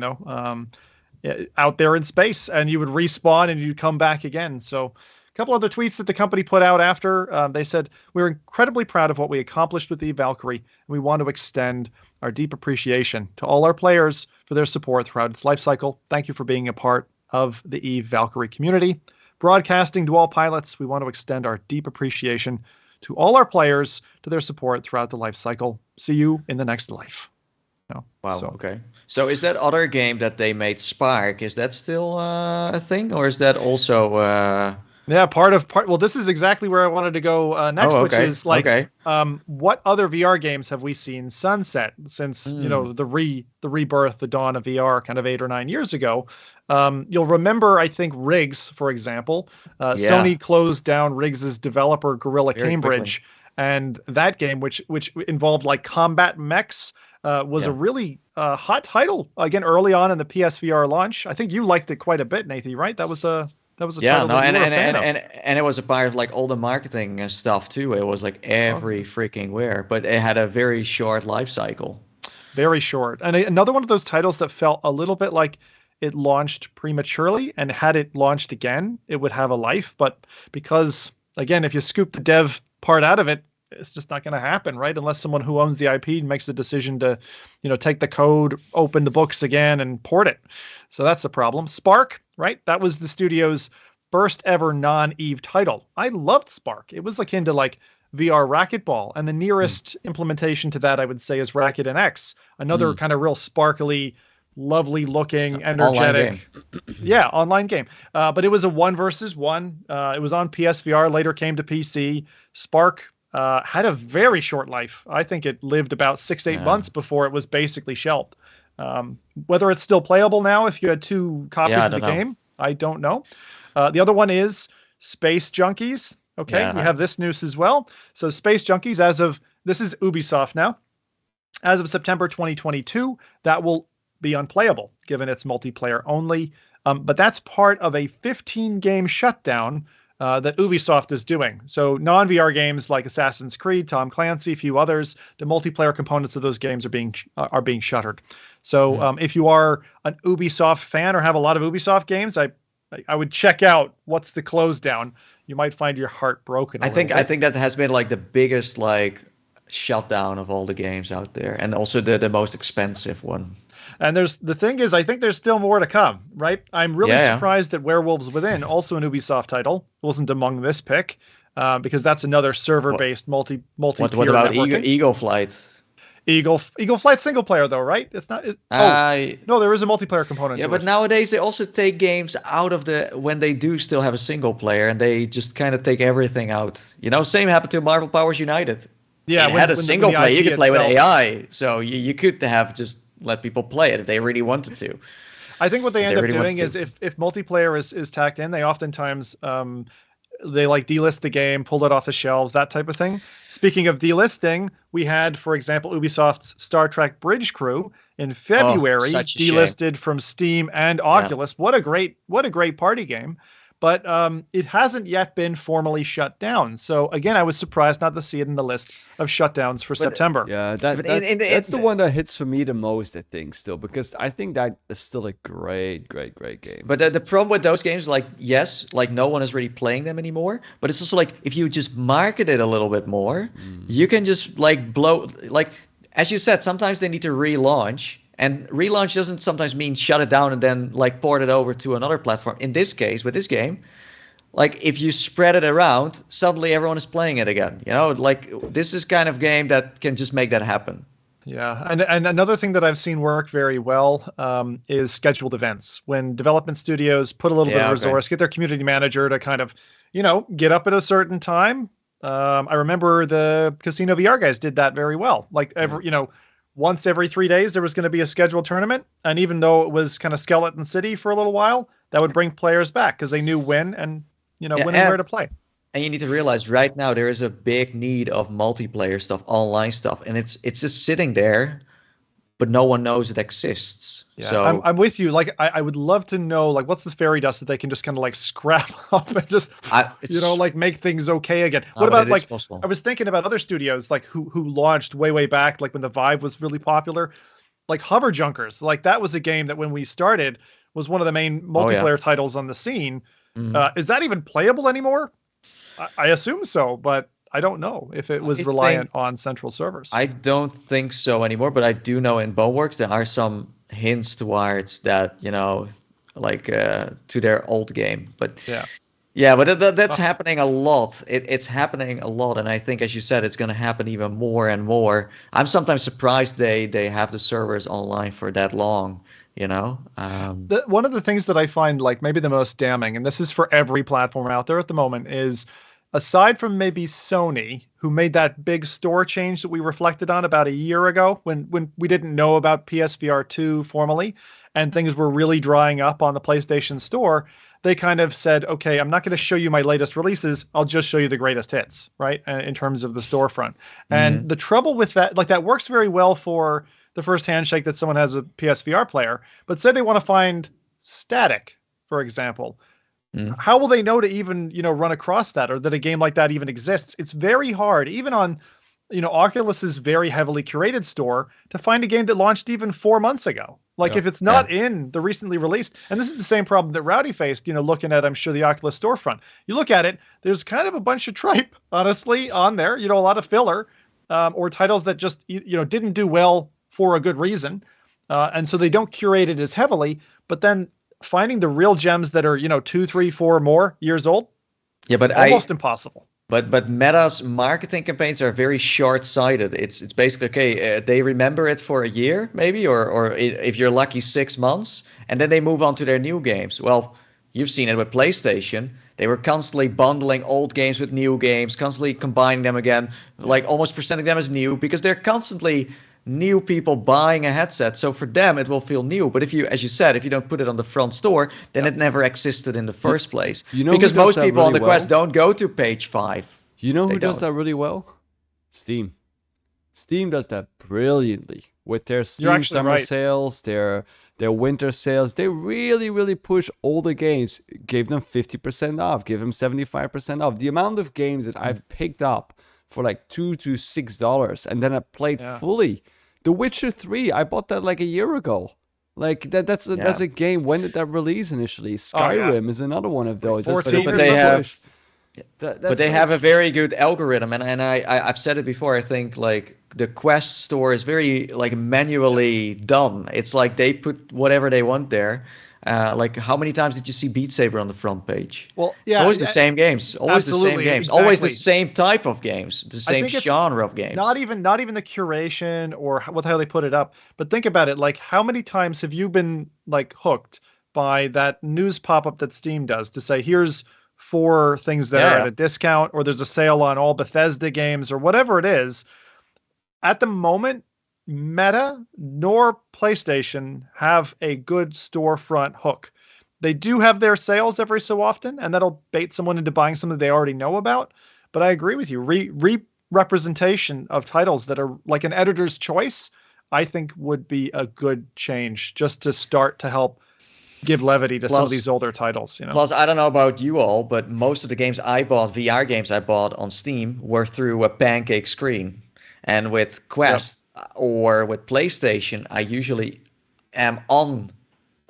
out there in space, and you would respawn and you'd come back again. So a couple other tweets that the company put out after. They said, "We're incredibly proud of what we accomplished with the Valkyrie, and we want to extend our deep appreciation to all our players for their support throughout its life cycle. Thank you for being a part of the Eve Valkyrie community. Broadcasting to all pilots, we want to extend our deep appreciation to all our players to their support throughout the life cycle. See you in the next life." Wow. Okay. So is that other game that they made, Spark, is that still a thing, or is that also? Yeah, part. Well, this is exactly where I wanted to go next, which is like, what other VR games have we seen sunset since the rebirth, the dawn of VR, kind of 8 or 9 years ago? You'll remember, I think, Riggs, for example. Sony closed down Riggs's developer, Gorilla Cambridge, and that game, which involved like combat mechs, was a really hot title again early on in the PSVR launch. I think you liked it quite a bit, Nathan, right? That was a title that you were a fan of. And it was a part of like all the marketing stuff too. It was like every freaking where, but it had a very short life cycle. Very short. And another one of those titles that felt a little bit like it launched prematurely, and had it launched again, it would have a life. But because, again, if you scoop the dev part out of it, it's just not going to happen, right? Unless someone who owns the IP makes the decision to, take the code, open the books again, and port it. So that's the problem. Spark, right? That was the studio's first ever non-Eve title. I loved Spark. It was akin to like VR Racquetball, and the nearest implementation to that, I would say, is Racket NX, another kind of real sparkly, lovely looking, energetic, online game. But it was a 1 versus 1. It was on PSVR, later came to PC. Spark had a very short life. I think it lived about 6-8 months before it was basically shelved. Whether it's still playable now, if you had 2 copies of the game, I don't know. The other one is Space Junkies. Okay, we have this news as well. So Space Junkies, this is Ubisoft now. As of September 2022, that will be unplayable, given it's multiplayer only. But that's part of a 15-game shutdown that Ubisoft is doing. So non-VR games like Assassin's Creed, Tom Clancy, a few others, the multiplayer components of those games are being shuttered. So if you are an Ubisoft fan or have a lot of Ubisoft games, I would check out what's the close down. You might find your heart broken. I think that has been like the biggest like shutdown of all the games out there, and also the most expensive one. And the thing is, I think there's still more to come, right? I'm really surprised that Werewolves Within, also an Ubisoft title, wasn't among this pick, because that's another server-based multi-peer networking. What about Eagle Flight? Eagle Flight single player though, right? It's not. No, there is a multiplayer component. Yeah, but nowadays they also take games out of when they do still have a single player, and they just kind of take everything out. Same happened to Marvel Powers United. Yeah, it had a single player. You could play with AI, so you could have just let people play it if they really wanted to. I think what they end up doing is if multiplayer is tacked in, they oftentimes they like delist the game, pull it off the shelves, that type of thing. Speaking of delisting, we had, for example, Ubisoft's Star Trek Bridge Crew in February delisted from Steam and Oculus. What a great party game. but it hasn't yet been formally shut down. So again, I was surprised not to see it in the list of shutdowns for September. Yeah, that's the one that hits for me the most, I think, still, because I think that is still a great game. But the problem with those games, like, yes, like no one is really playing them anymore, but it's also like if you just market it a little bit more, you can just like blow, like, as you said, sometimes they need to relaunch. And relaunch doesn't sometimes mean shut it down and then like port it over to another platform. In this case, with this game, like if you spread it around, suddenly everyone is playing it again. You know, like this is kind of game that can just make that happen. Yeah, and another thing that I've seen work very well is scheduled events. When development studios put a little bit of resource, get their community manager to kind of, get up at a certain time. I remember the Casino VR guys did that very well. Like once every 3 days, there was going to be a scheduled tournament. And even though it was kind of Skeleton City for a little while, that would bring players back because they knew when and when and where to play. And you need to realize right now there is a big need of multiplayer stuff, online stuff. And it's just sitting there, but no one knows it exists. Yeah, so I'm with you. Like, I would love to know, like, what's the fairy dust that they can just kind of like scrap up and just, like make things okay again. What about like, possible. I was thinking about other studios like who launched way back, like when the Vive was really popular, like Hover Junkers. Like that was a game that when we started was one of the main multiplayer titles on the scene. Is that even playable anymore? I assume so, but I don't know if it was reliant on central servers. I don't think so anymore, but I do know in Boneworks there are some hints towards that, like to their old game. But but that's happening a lot. It's happening a lot, and I think, as you said, it's going to happen even more and more. I'm sometimes surprised they have the servers online for that long. One of the things that I find like maybe the most damning, and this is for every platform out there at the moment, is aside from maybe Sony, who made that big store change that we reflected on about a year ago when we didn't know about PSVR 2 formally and things were really drying up on the PlayStation Store, they kind of said, okay, I'm not going to show you my latest releases. I'll just show you the greatest hits, right? In terms of the storefront. And the trouble with that, like that works very well for the first handshake that someone has a PSVR player, but say they want to find Static, for example. How will they know to even, run across that, or that a game like that even exists? It's very hard, even on, Oculus's very heavily curated store, to find a game that launched even 4 months ago. Like if it's not in the recently released, and this is the same problem that Rowdy faced, looking at, I'm sure, the Oculus storefront. You look at it, there's kind of a bunch of tripe, honestly, on there, a lot of filler, or titles that just, didn't do well for a good reason. And so they don't curate it as heavily, but then finding the real gems that are, 2, 3, 4 more years old. Yeah, but almost impossible. But Meta's marketing campaigns are very short-sighted. It's basically, okay, they remember it for a year, maybe, or if you're lucky, 6 months, and then they move on to their new games. Well, you've seen it with PlayStation. They were constantly bundling old games with new games, constantly combining them again, like almost presenting them as new, because they're constantly new people buying a headset. So for them, it will feel new. But if you, as you said, if you don't put it on the front store, then it never existed in the first place. Because most people on the Quest don't go to page 5. You know who does that really well? Steam. Steam does that brilliantly with their Steam summer sales, their winter sales. They really, really push all the games. Gave them 50% off, give them 75% off. The amount of games that I've picked up for like $2 to $6, and then I played fully. The Witcher 3, I bought that like a year ago. Like that's a game. When did that release initially? Skyrim is another one of those. But they have a very good algorithm, and I've said it before. I think like the Quest store is very like manually done. It's like they put whatever they want there. Like how many times did you see Beat Saber on the front page? Well, it's always the same games. Always the same games. Exactly. Always the same type of games. The same genre of games. Not even the curation or what the hell they put it up. But think about it. Like how many times have you been like hooked by that news pop-up that Steam does to say, here's 4 things that are at a discount, or there's a sale on all Bethesda games, or whatever it is. At the moment, Meta nor PlayStation have a good storefront hook. They do have their sales every so often, and that'll bait someone into buying something they already know about. But I agree with you. Representation of titles that are like an editor's choice, I think would be a good change just to start to help give levity to some of Plus- these older titles. Plus, I don't know about you all, but most of the games I bought, VR games I bought on Steam, were through a pancake screen. And with Quest or with PlayStation, I usually am on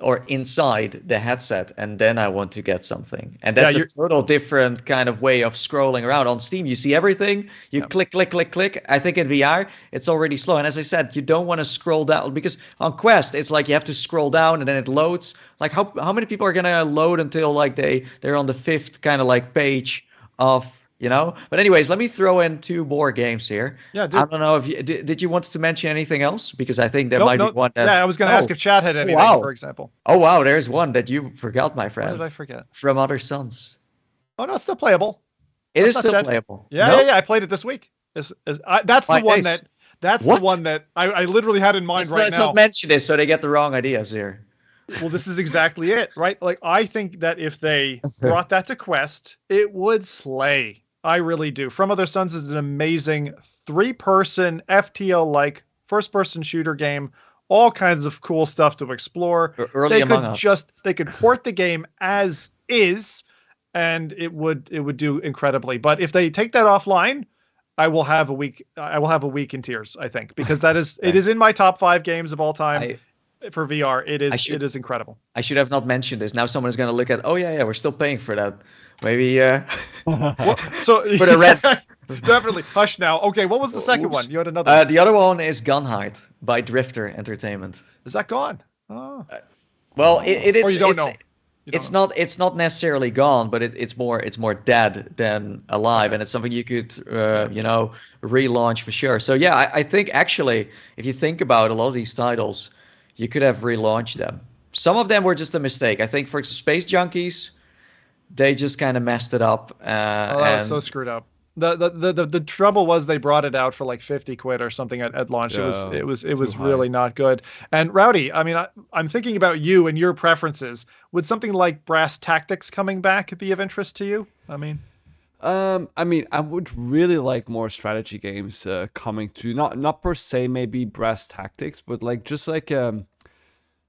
or inside the headset, and then I want to get something. And that's a total different kind of way of scrolling around. On Steam, you see everything. You click, click, click, click. I think in VR, it's already slow. And as I said, you don't want to scroll down, because on Quest, it's like you have to scroll down and then it loads. Like how many people are going to load until like they're on the 5th kind of like page of, But anyways, let me throw in 2 more games here. Yeah, I don't know if did you want to mention anything else? Because I think there might be one. I was going to ask if chat had anything, for example. Oh, wow, there's one that you forgot, my friend. What did I forget? From Other Suns. Oh, no, it's still playable. It is still playable. Yeah, I played it this week. That's the one that. That's the one that I literally had in mind right now. Let's not mention this so they get the wrong ideas here. Well, this is exactly it, right? Like, I think that if they brought that to Quest, it would slay. I really do. From Other Suns is an amazing 3-person FTL-like first-person shooter game. All kinds of cool stuff to explore. Early Among Us. They could port the game as is, and it would do incredibly. But if they take that offline, I will have a week in tears, I think, because it is in my top 5 games of all time. For VR, it is incredible. I should have not mentioned this. Now someone is going to look at, we're still paying for that. Maybe so for the red. Definitely. Hush now. Okay, what was the second one? You had another. The other one is Gunhide by Drifter Entertainment. Is that gone? Oh. Well, it is. Or you don't know. It's not necessarily gone, but it's more dead than alive, and it's something you could relaunch for sure. So yeah, I think actually, if you think about a lot of these titles, you could have relaunched them. Some of them were just a mistake. I think for Space Junkies, they just kind of messed it up. That was so screwed up. The trouble was they brought it out for like 50 quid or something at launch. Yeah, it was really not good. And Rowdy, I mean, I'm thinking about you and your preferences. Would something like Brass Tactics coming back be of interest to you? I mean, I would really like more strategy games coming to not per se maybe Brass Tactics, but like just like a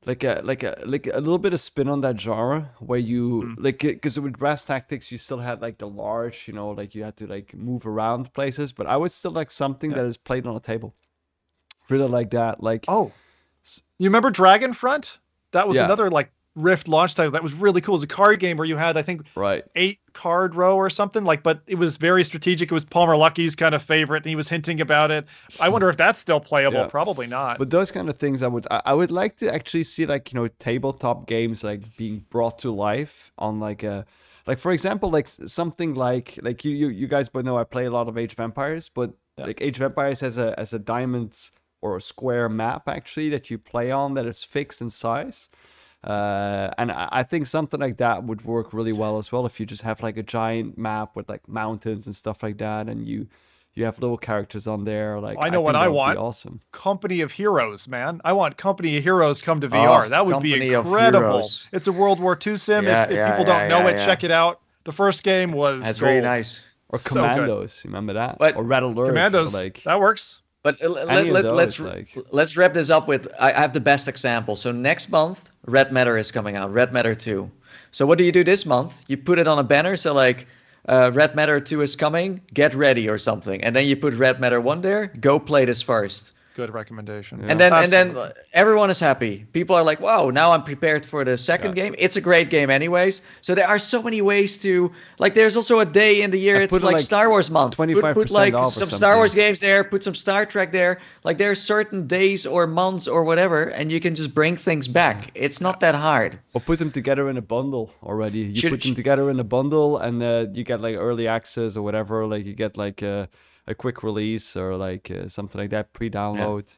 little bit of spin on that genre where you because with Brass Tactics you still had like the large, like you had to like move around places, but I would still like something that is played on a table. Really like that. Like, you remember Dragonfront? That was another like Rift launch title that was really cool. It was a card game where you had, I think, 8 card row or something, but it was very strategic. It was Palmer Luckey's kind of favorite, and he was hinting about it. I wonder if that's still playable. Yeah. Probably not. But those kind of things, I would like to actually see, like, tabletop games like being brought to life on like for example, like something like you guys both know I play a lot of Age of Empires, but like Age of Empires has a diamond or a square map actually that you play on that is fixed in size. And I think something like that would work really well as well if you just have like a giant map with like mountains and stuff like that, and you have little characters on there. Like, I know what I want. Awesome. Company of Heroes, man. I want Company of Heroes come to VR. That would be incredible. It's a World War II sim. If people don't know it, check it out. The first game was That's very nice. Or so Commandos, you remember that? But or Red Alert. Commandos, that works. But let's wrap this up with, I have the best example. So next month, Red Matter is coming out, Red Matter 2. So what do you do this month? You put it on a banner, so like, Red Matter 2 is coming, get ready or something. And then you put Red Matter 1 there, go play this first. Good recommendation. Yeah. And then everyone is happy. People are like, wow, now I'm prepared for the second game. It's a great game anyways. So there are so many ways to, like, there's also a day in the year, it's like Star Wars month. 25% put like off some Star Wars games there, put some Star Trek there. Like, there are certain days or months or whatever, and you can just bring things back. It's not that hard. Or put them together in a bundle already. You put them together in a bundle, and you get like early access or whatever. Like, you get like a quick release or like something like that, pre-download.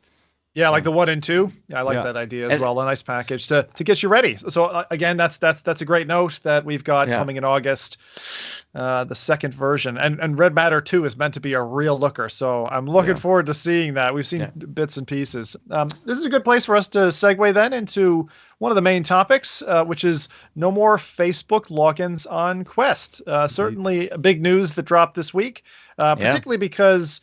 Yeah, like the 1 and 2. Yeah, I like that idea as well. A nice package to get you ready. So again, that's a great note that we've got coming in August, the second version. And Red Matter 2 is meant to be a real looker. So I'm looking forward to seeing that. We've seen bits and pieces. This is a good place for us to segue then into one of the main topics, which is no more Facebook logins on Quest. Certainly big news that dropped this week, particularly because,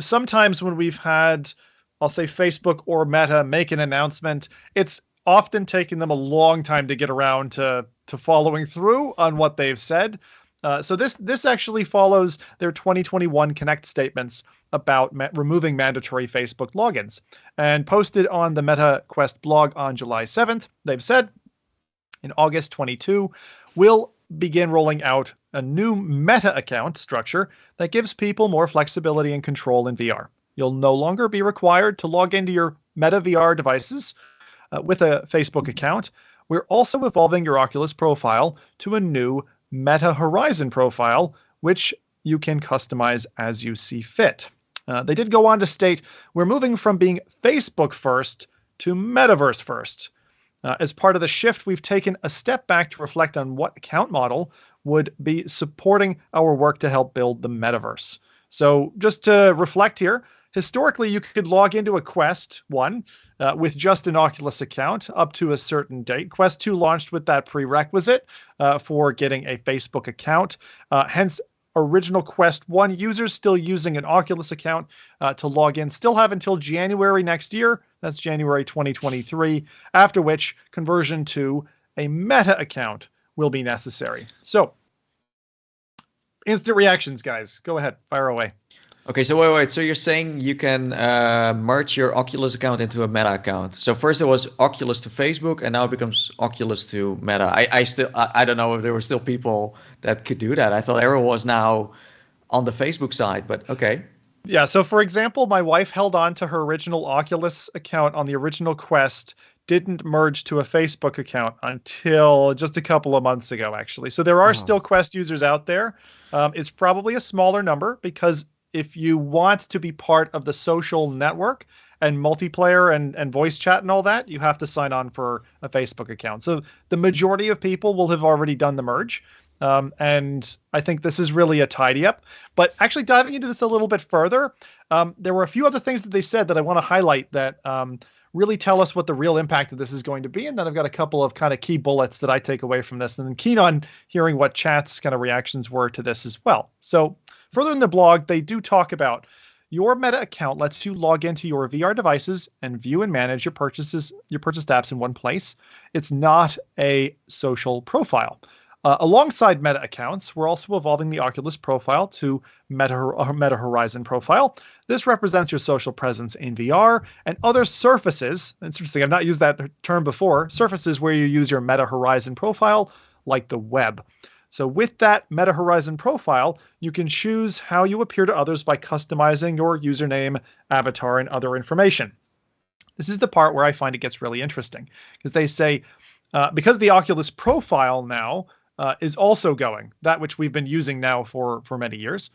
sometimes when we've had, I'll say Facebook or Meta make an announcement, it's often taken them a long time to get around to following through on what they've said. So this actually follows their 2021 Connect statements about removing mandatory Facebook logins. And posted on the Meta Quest blog on July 7th, they've said, in August 22, we'll begin rolling out a new Meta account structure that gives people more flexibility and control in VR. You'll no longer be required to log into your Meta VR devices with a Facebook account. We're also evolving your Oculus profile to a new Meta Horizon profile, which you can customize as you see fit. They did go on to state, we're moving from being Facebook first to Metaverse first. As part of the shift, we've taken a step back to reflect on what account model would be supporting our work to help build the metaverse. So just to reflect here, historically, you could log into a Quest 1 with just an Oculus account up to a certain date. Quest 2 launched with that prerequisite for getting a Facebook account. Hence, original Quest 1 users still using an Oculus account to log in still have until January next year. That's January 2023, after which conversion to a Meta account will be necessary. So, instant reactions, guys. Go ahead, fire away. Okay, so wait. So you're saying you can merge your Oculus account into a Meta account. So first it was Oculus to Facebook, and now it becomes Oculus to Meta. I don't know if there were still people that could do that. I thought everyone was now on the Facebook side, but okay. Yeah, so for example, my wife held on to her original Oculus account on the original Quest, didn't merge to a Facebook account until just a couple of months ago, actually. So there are still Quest users out there. It's probably a smaller number because if you want to be part of the social network and multiplayer and voice chat and all that, you have to sign on for a Facebook account. So the majority of people will have already done the merge. And I think this is really a tidy up. But actually diving into this a little bit further, there were a few other things that they said that I want to highlight that really tell us what the real impact of this is going to be. And then I've got a couple of kind of key bullets that I take away from this, and then keen on hearing what chat's kind of reactions were to this as well. So further in the blog, they do talk about your Meta account lets you log into your VR devices and view and manage your purchased apps in one place. It's not a social profile. Alongside Meta accounts, we're also evolving the Oculus profile to Meta Horizon profile. This represents your social presence in VR and other surfaces. It's interesting, I've not used that term before. Surfaces where you use your Meta Horizon profile, like the web. So with that Meta Horizon profile, you can choose how you appear to others by customizing your username, avatar, and other information. This is the part where I find it gets really interesting, because they say, because the Oculus profile now is also going, that which we've been using now for many years,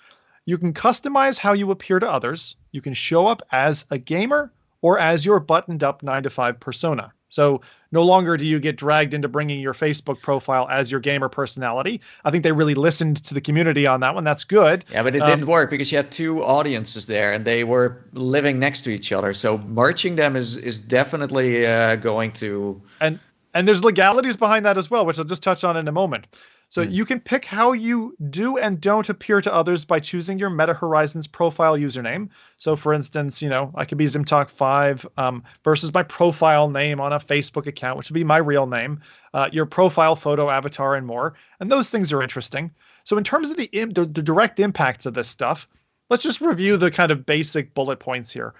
you can customize how you appear to others. You can show up as a gamer or as your buttoned up 9-to-5 persona. So no longer do you get dragged into bringing your Facebook profile as your gamer personality. I think they really listened to the community on that one. That's good. Yeah, but it didn't work because you had two audiences there and they were living next to each other. So merging them is definitely going to... And there's legalities behind that as well, which I'll just touch on in a moment. So you can pick how you do and don't appear to others by choosing your Meta Horizons profile username. So for instance, I could be Zimtalk5 versus my profile name on a Facebook account, which would be my real name, your profile photo, avatar, and more. And those things are interesting. So in terms of the direct impacts of this stuff, let's just review the kind of basic bullet points here.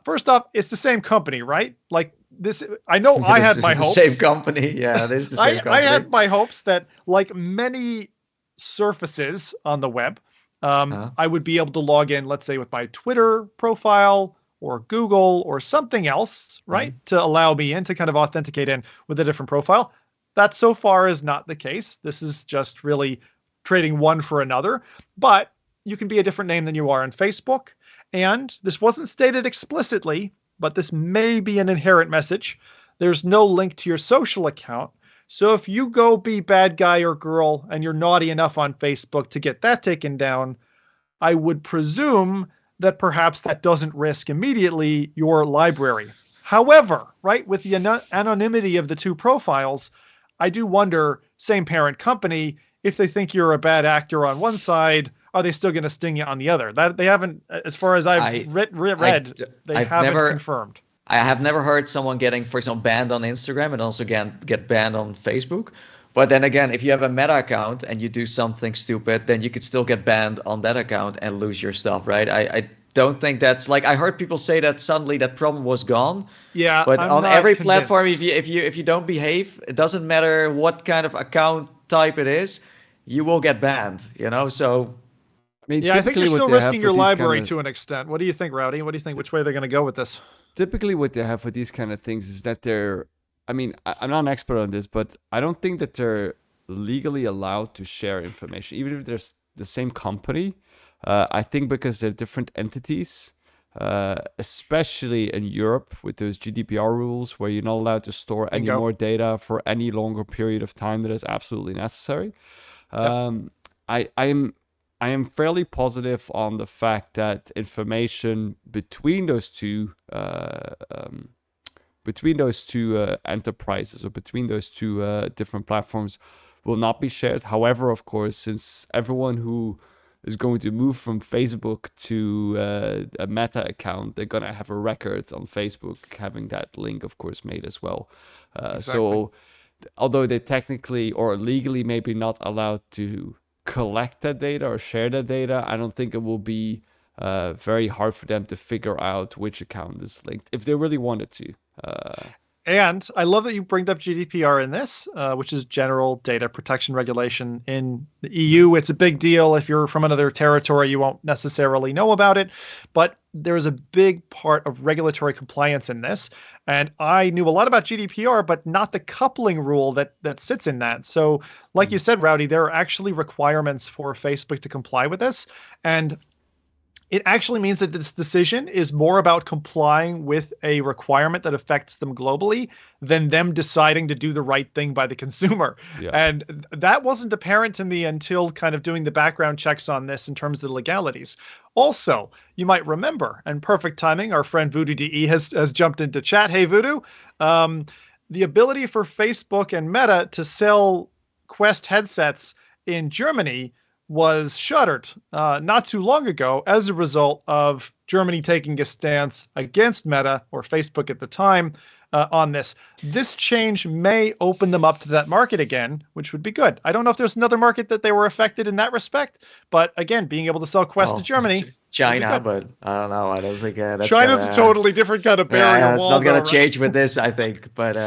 First off, it's the same company, right? Like this, I know I had my hopes. Same company, yeah, it is the same company. I had my hopes that, like many surfaces on the web, I would be able to log in, let's say, with my Twitter profile or Google or something else, right, to allow me in to kind of authenticate in with a different profile. That so far is not the case. This is just really trading one for another. But you can be a different name than you are on Facebook. And this wasn't stated explicitly, but this may be an inherent message. There's no link to your social account. So if you go be bad guy or girl and you're naughty enough on Facebook to get that taken down, I would presume that perhaps that doesn't risk immediately your library. However, right, with the anonymity of the two profiles, I do wonder, same parent company, if they think you're a bad actor on one side, are they still going to sting you on the other? That they haven't, as far as I've read, they haven't confirmed. I have never heard someone getting, for example, banned on Instagram and also get banned on Facebook. But then again, if you have a Meta account and you do something stupid, then you could still get banned on that account and lose your stuff, right? I don't think that's like, I heard people say that suddenly that problem was gone. Yeah, but I'm on not every convinced. platform, if you don't behave, it doesn't matter what kind of account type it is, you will get banned. So. I mean, Yeah, I think you're typically still what they have risking for your these library kind of- to an extent. What do you think, Rowdy? What do you think? Which way they're going to go with this? Typically what they have for these kind of things is that I mean, I'm not an expert on this, but I don't think that they're legally allowed to share information, even if they're the same company. I think because they're different entities, especially in Europe with those GDPR rules where you're not allowed to store any Bingo. more data for any longer period of time that is absolutely necessary. I am fairly positive on the fact that information between those two enterprises or between those two different platforms will not be shared. However, of course, since everyone who is going to move from Facebook to a Meta account, they're gonna have a record on Facebook having that link, of course, made as well. So, although they technically or legally maybe not allowed to collect that data or share that data, I don't think it will be very hard for them to figure out which account is linked if they really wanted to. And I love that you bring up GDPR in this, which is General Data Protection Regulation in the EU. It's a big deal. If you're from another territory, you won't necessarily know about it, but there's a big part of regulatory compliance in this. And I knew a lot about GDPR, but not the coupling rule that sits in that. So like you said, Rowdy, there are actually requirements for Facebook to comply with this. And it actually means that this decision is more about complying with a requirement that affects them globally than them deciding to do the right thing by the consumer. Yeah. And that wasn't apparent to me until kind of doing the background checks on this in terms of the legalities. Also, you might remember, and perfect timing, our friend Voodoo DE has jumped into chat. Hey, Voodoo. The ability for Facebook and Meta to sell Quest headsets in Germany was shuttered not too long ago as a result of Germany taking a stance against Meta or Facebook at the time on this. This change may open them up to that market again, which would be good. I don't know if there's another market that they were affected in that respect, but again, being able to sell Quest to Germany. China, but I don't know. I don't think that's China's a totally different kind of barrier yeah, it's wall. not going though, to change with this, I think. But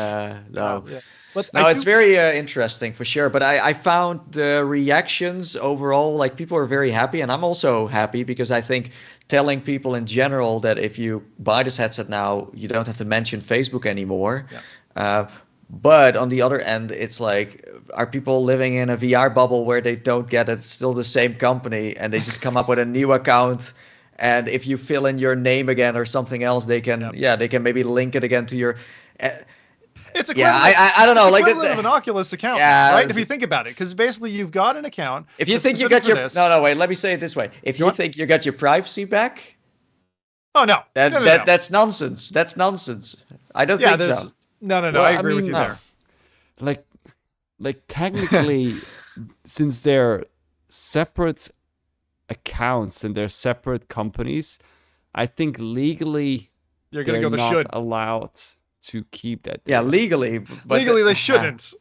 no. Yeah. But No, it's very interesting for sure. But I found the reactions overall, like people are very happy. And I'm also happy because I think telling people in general that if you buy this headset now, you don't have to mention Facebook anymore. Yeah. But on the other end, it's like, are people living in a VR bubble where they don't get it? It's still the same company and they just come up with a new account. And if you fill in your name again or something else, they can, they can maybe link it again to your... It's equivalent. I don't know, it's like equivalent of an Oculus account, right? If you think about it, because basically you've got an account. If you think you got your wait, let me say it this way: if you think you got your privacy back, no, that's nonsense. That's nonsense. I don't think so. No. Well, I agree with you there. Like technically, since they're separate accounts and they're separate companies, I think legally you're going to go the not should allowed to keep that data. Yeah, legally. But legally, they shouldn't.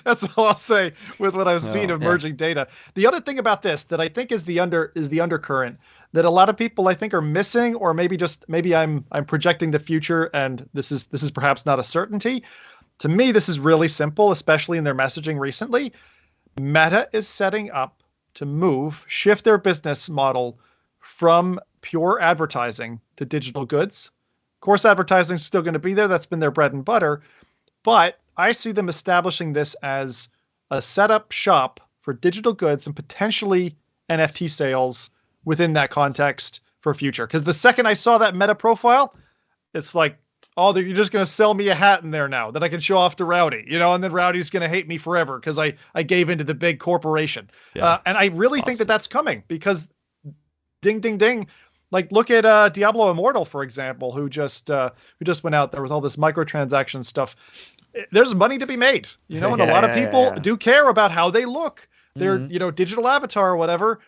That's all I'll say with what I've seen of merging data. The other thing about this that I think is the undercurrent that a lot of people I think are missing, or maybe I'm projecting the future, and this is perhaps not a certainty. To me, this is really simple, especially in their messaging recently. Meta is setting up to shift their business model from pure advertising to digital goods. Of course, advertising is still going to be there. That's been their bread and butter. But I see them establishing this as a setup shop for digital goods and potentially NFT sales within that context for future. Because the second I saw that Meta profile, it's like, oh, you're just going to sell me a hat in there now that I can show off to Rowdy, and then Rowdy's going to hate me forever because I gave into the big corporation. Yeah. And I really think that that's coming because ding, ding, ding. Like, look at Diablo Immortal, for example, who just went out there with all this microtransaction stuff. There's money to be made, and a lot of people do care about how they look. Their, digital avatar or whatever.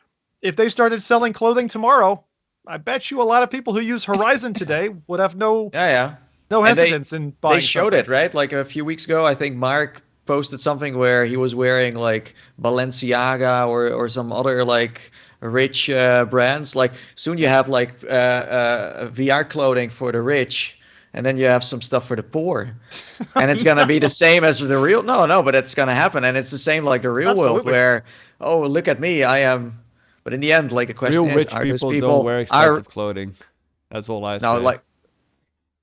If they started selling clothing tomorrow, I bet you a lot of people who use Horizon today would have no hesitance in buying. They showed it, right? Like a few weeks ago, I think Mark posted something where he was wearing like Balenciaga or some other like rich brands. Like soon you have like VR clothing for the rich, and then you have some stuff for the poor, and it's gonna be the same as the real. No, but it's gonna happen, and it's the same like the real world where, oh, look at me, I am. But in the end, like the question Real rich is, people don't wear expensive clothing. That's all I say. No, like,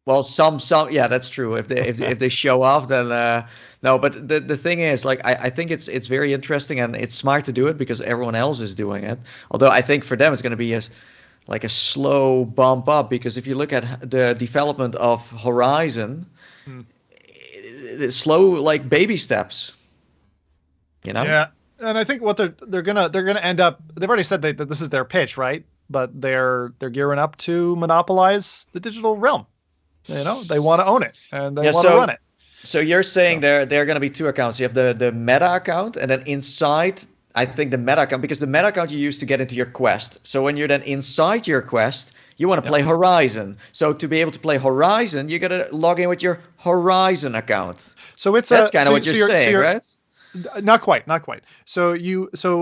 well, some, yeah, that's true. If they show off, then no. But the thing is, like, I think it's very interesting and it's smart to do it because everyone else is doing it. Although I think for them it's going to be a slow bump up, because if you look at the development of Horizon, it's slow, like baby steps. You know? Yeah. And I think what they're gonna end up, they've already said that this is their pitch, right? But they're gearing up to monopolize the digital realm. You know, they want to own it and they want to run it. So you're saying there are going to be two accounts. You have the Meta account, and then inside, I think the Meta account, because the Meta account you use to get into your Quest. So when you're then inside your Quest, you want to play Horizon. So to be able to play Horizon, you got to log in with your Horizon account. So that's kind of what you're saying, right? Not quite. So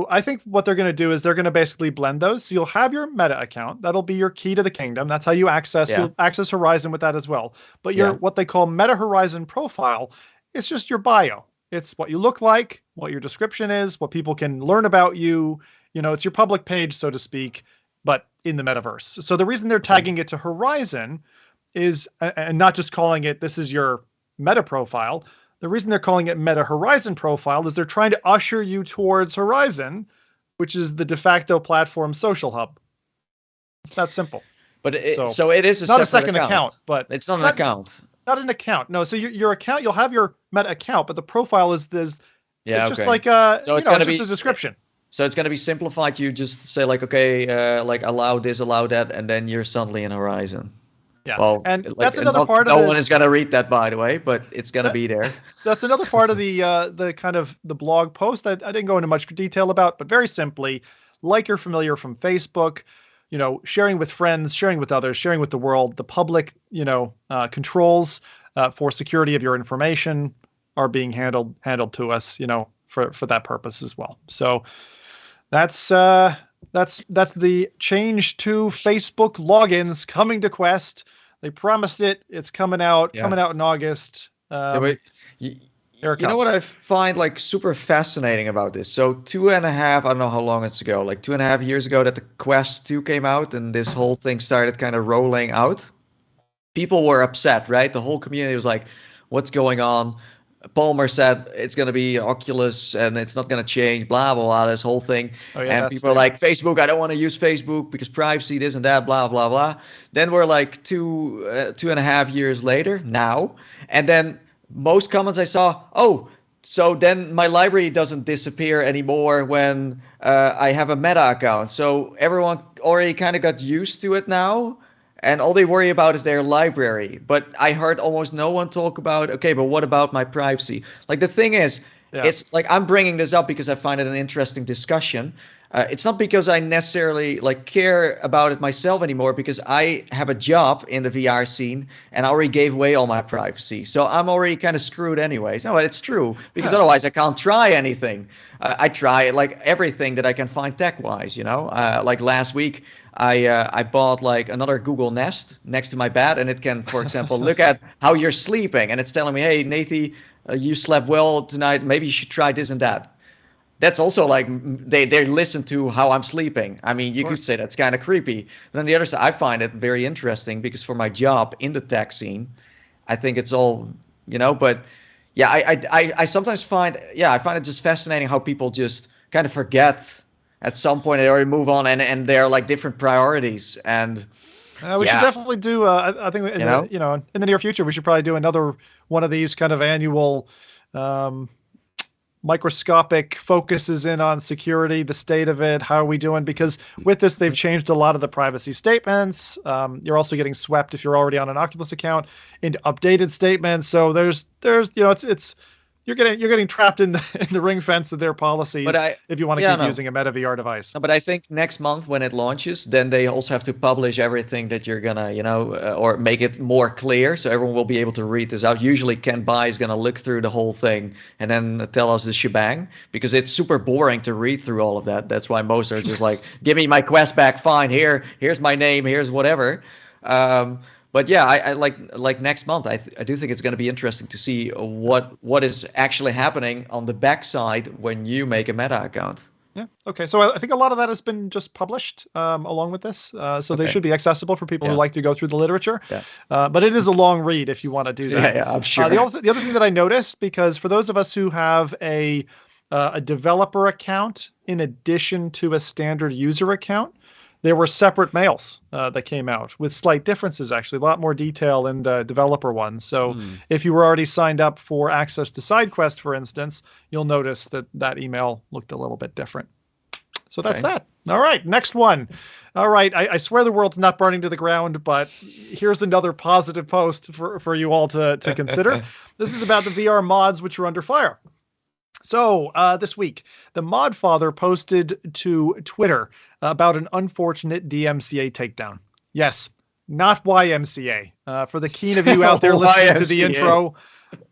I think what they're going to do is they're going to basically blend those. So you'll have your Meta account. That'll be your key to the kingdom. That's how you access. You'll access Horizon with that as well. But your what they call Meta Horizon profile, it's just your bio. It's what you look like, what your description is, what people can learn about you. You know, it's your public page, so to speak, but in the metaverse. So the reason they're tagging it to Horizon is, and not just calling it, this is your Meta profile. The reason they're calling it Meta Horizon profile is they're trying to usher you towards Horizon, which is the de facto platform social hub. It's that simple. But so it is not a second account, but it's not an account. Not an account. No. So your account, you'll have your Meta account, but the profile is this. Yeah. Just like so it's going to be a description. So it's going to be simplified. You just say like, okay, like allow this, allow that, and then you're suddenly in Horizon. Yeah. Well, and that's another part of it. No one is going to read that, by the way, but it's going to be there. That's another part of the kind of the blog post I didn't go into much detail about, but very simply, like you're familiar from Facebook, you know, sharing with friends, sharing with others, sharing with the world, the public, you know, controls for security of your information are being handled to us, you know, for that purpose as well. So that's the change to Facebook logins coming to Quest. They promised it. It's coming out in August. You know what I find like super fascinating about this? So 2.5, I don't know how long it's ago, like 2.5 years ago that the Quest 2 came out and this whole thing started kind of rolling out. People were upset, right? The whole community was like, what's going on? Palmer said it's going to be Oculus and it's not going to change, blah, blah, blah, this whole thing. And people are like, Facebook, I don't want to use Facebook because privacy, this and that, blah, blah, blah. Then we're like 2.5 years later now. And then most comments I saw, so then my library doesn't disappear anymore when I have a Meta account. So everyone already kind of got used to it now. And all they worry about is their library. But I heard almost no one talk about, okay, but what about my privacy? Like the thing is, it's like I'm bringing this up because I find it an interesting discussion. It's not because I necessarily like care about it myself anymore, because I have a job in the VR scene and I already gave away all my privacy. So I'm already kind of screwed anyways. No, it's true, because otherwise I can't try anything. I try like everything that I can find tech-wise, you know. Like last week, I bought like another Google Nest next to my bed, and it can, for example, look at how you're sleeping, and it's telling me, hey, Nathan, you slept well tonight. Maybe you should try this and that. That's also like they listen to how I'm sleeping. I mean, you could say that's kind of creepy. But on the other side, I find it very interesting because for my job in the tech scene, I think it's all, you know. But yeah, I sometimes find it just fascinating how people just kind of forget. At some point, they already move on, and they're like different priorities. And we should definitely do. I think in the near future, we should probably do another one of these kind of annual microscopic focuses in on security, the state of it, how are we doing? Because with this, they've changed a lot of the privacy statements. You're also getting swept if you're already on an Oculus account into updated statements. So there's it's you're getting trapped in the ring fence of their policies if you want to keep using a Meta VR device. No, but I think next month when it launches, then they also have to publish everything that you're gonna, or make it more clear so everyone will be able to read this out. Usually Ken Bai is gonna look through the whole thing and then tell us the shebang, because it's super boring to read through all of that. That's why most are just like, give me my Quest back, fine, here's my name, here's whatever. But yeah, I like next month. I do think it's going to be interesting to see what is actually happening on the backside when you make a Meta account. Yeah. Okay. So I think a lot of that has been just published along with this, so they should be accessible for people who like to go through the literature. Yeah. But it is a long read if you want to do that. Yeah, I'm sure. The other thing that I noticed, because for those of us who have a developer account in addition to a standard user account, there were separate mails that came out with slight differences, actually. A lot more detail in the developer ones. So if you were already signed up for access to SideQuest, for instance, you'll notice that email looked a little bit different. So that's that. All right, next one. All right, I swear the world's not burning to the ground, but here's another positive post for you all to consider. This is about the VR mods, which are under fire. So this week, the Mod Father posted to Twitter about an unfortunate DMCA takedown. Yes, not YMCA. For the keen of you out there listening to the intro,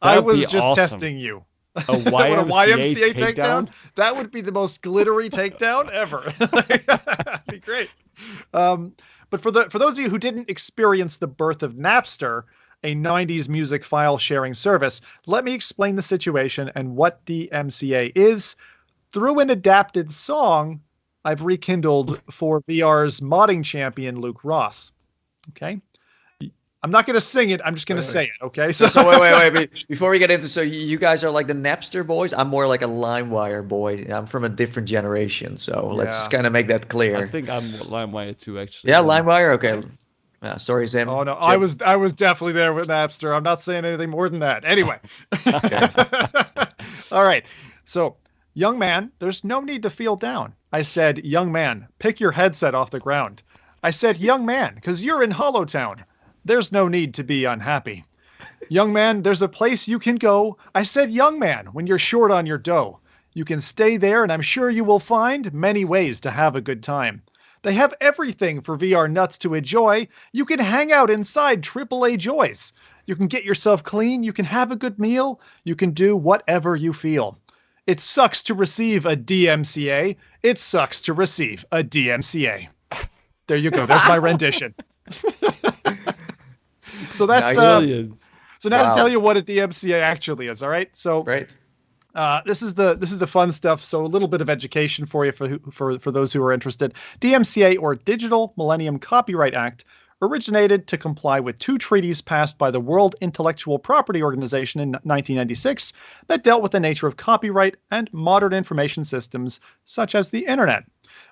I was just testing you. A YMCA takedown? That would be the most glittery takedown ever. That'd be great. But for those of you who didn't experience the birth of Napster, a 90s music file sharing service, let me explain the situation and what DMCA is through an adapted song I've rekindled for VR's modding champion, Luke Ross. Okay? I'm not going to sing it. I'm just going to say it. Okay? So wait. Before we get into, so you guys are like the Napster boys. I'm more like a LimeWire boy. I'm from a different generation. So let's just kind of make that clear. I think I'm LimeWire too, actually. Yeah, LimeWire. Okay. Sorry, Sam. Oh no, Jim. I was definitely there with Napster. I'm not saying anything more than that. Anyway. All right. So, young man, there's no need to feel down. I said, young man, pick your headset off the ground. I said, young man, because you're in Hollowtown. There's no need to be unhappy. Young man, there's a place you can go. I said, young man, when you're short on your dough. You can stay there, and I'm sure you will find many ways to have a good time. They have everything for VR nuts to enjoy. You can hang out inside AAA Joys. You can get yourself clean. You can have a good meal. You can do whatever you feel. It sucks to receive a DMCA. It sucks to receive a DMCA. There you go. There's my rendition. So that's so now to tell you what a DMCA actually is. All right. So this is the fun stuff. So a little bit of education for you for those who are interested. DMCA, or Digital Millennium Copyright Act, originated to comply with two treaties passed by the World Intellectual Property Organization in 1996 that dealt with the nature of copyright and modern information systems such as the internet.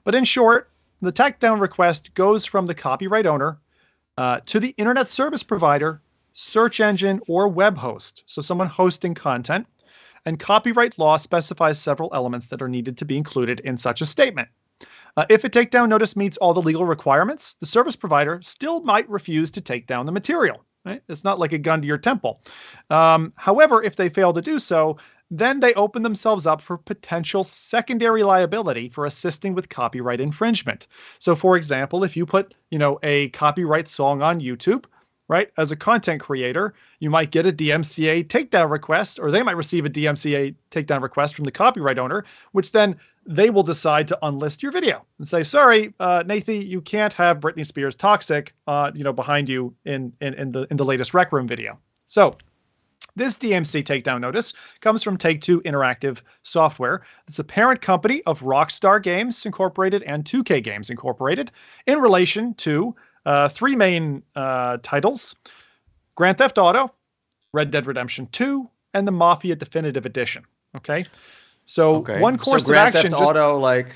But in short, the takedown request goes from the copyright owner to the internet service provider, search engine, or web host. So someone hosting content. And copyright law specifies several elements that are needed to be included in such a statement. If a takedown notice meets all the legal requirements, the service provider still might refuse to take down the material. Right? It's not like a gun to your temple. However, if they fail to do so, then they open themselves up for potential secondary liability for assisting with copyright infringement. So, for example, if you put, a copyright song on YouTube, right, as a content creator, you might get a DMCA takedown request, or they might receive a DMCA takedown request from the copyright owner, which then they will decide to unlist your video and say, sorry, Nathy, you can't have Britney Spears Toxic, behind you in the latest Rec Room video. So this DMCA takedown notice comes from Take-Two Interactive Software. It's a parent company of Rockstar Games Incorporated and 2K Games Incorporated in relation to three main titles: Grand Theft Auto, Red Dead Redemption 2, and the Mafia Definitive Edition. Okay, so one course of action. Grand Theft Auto, like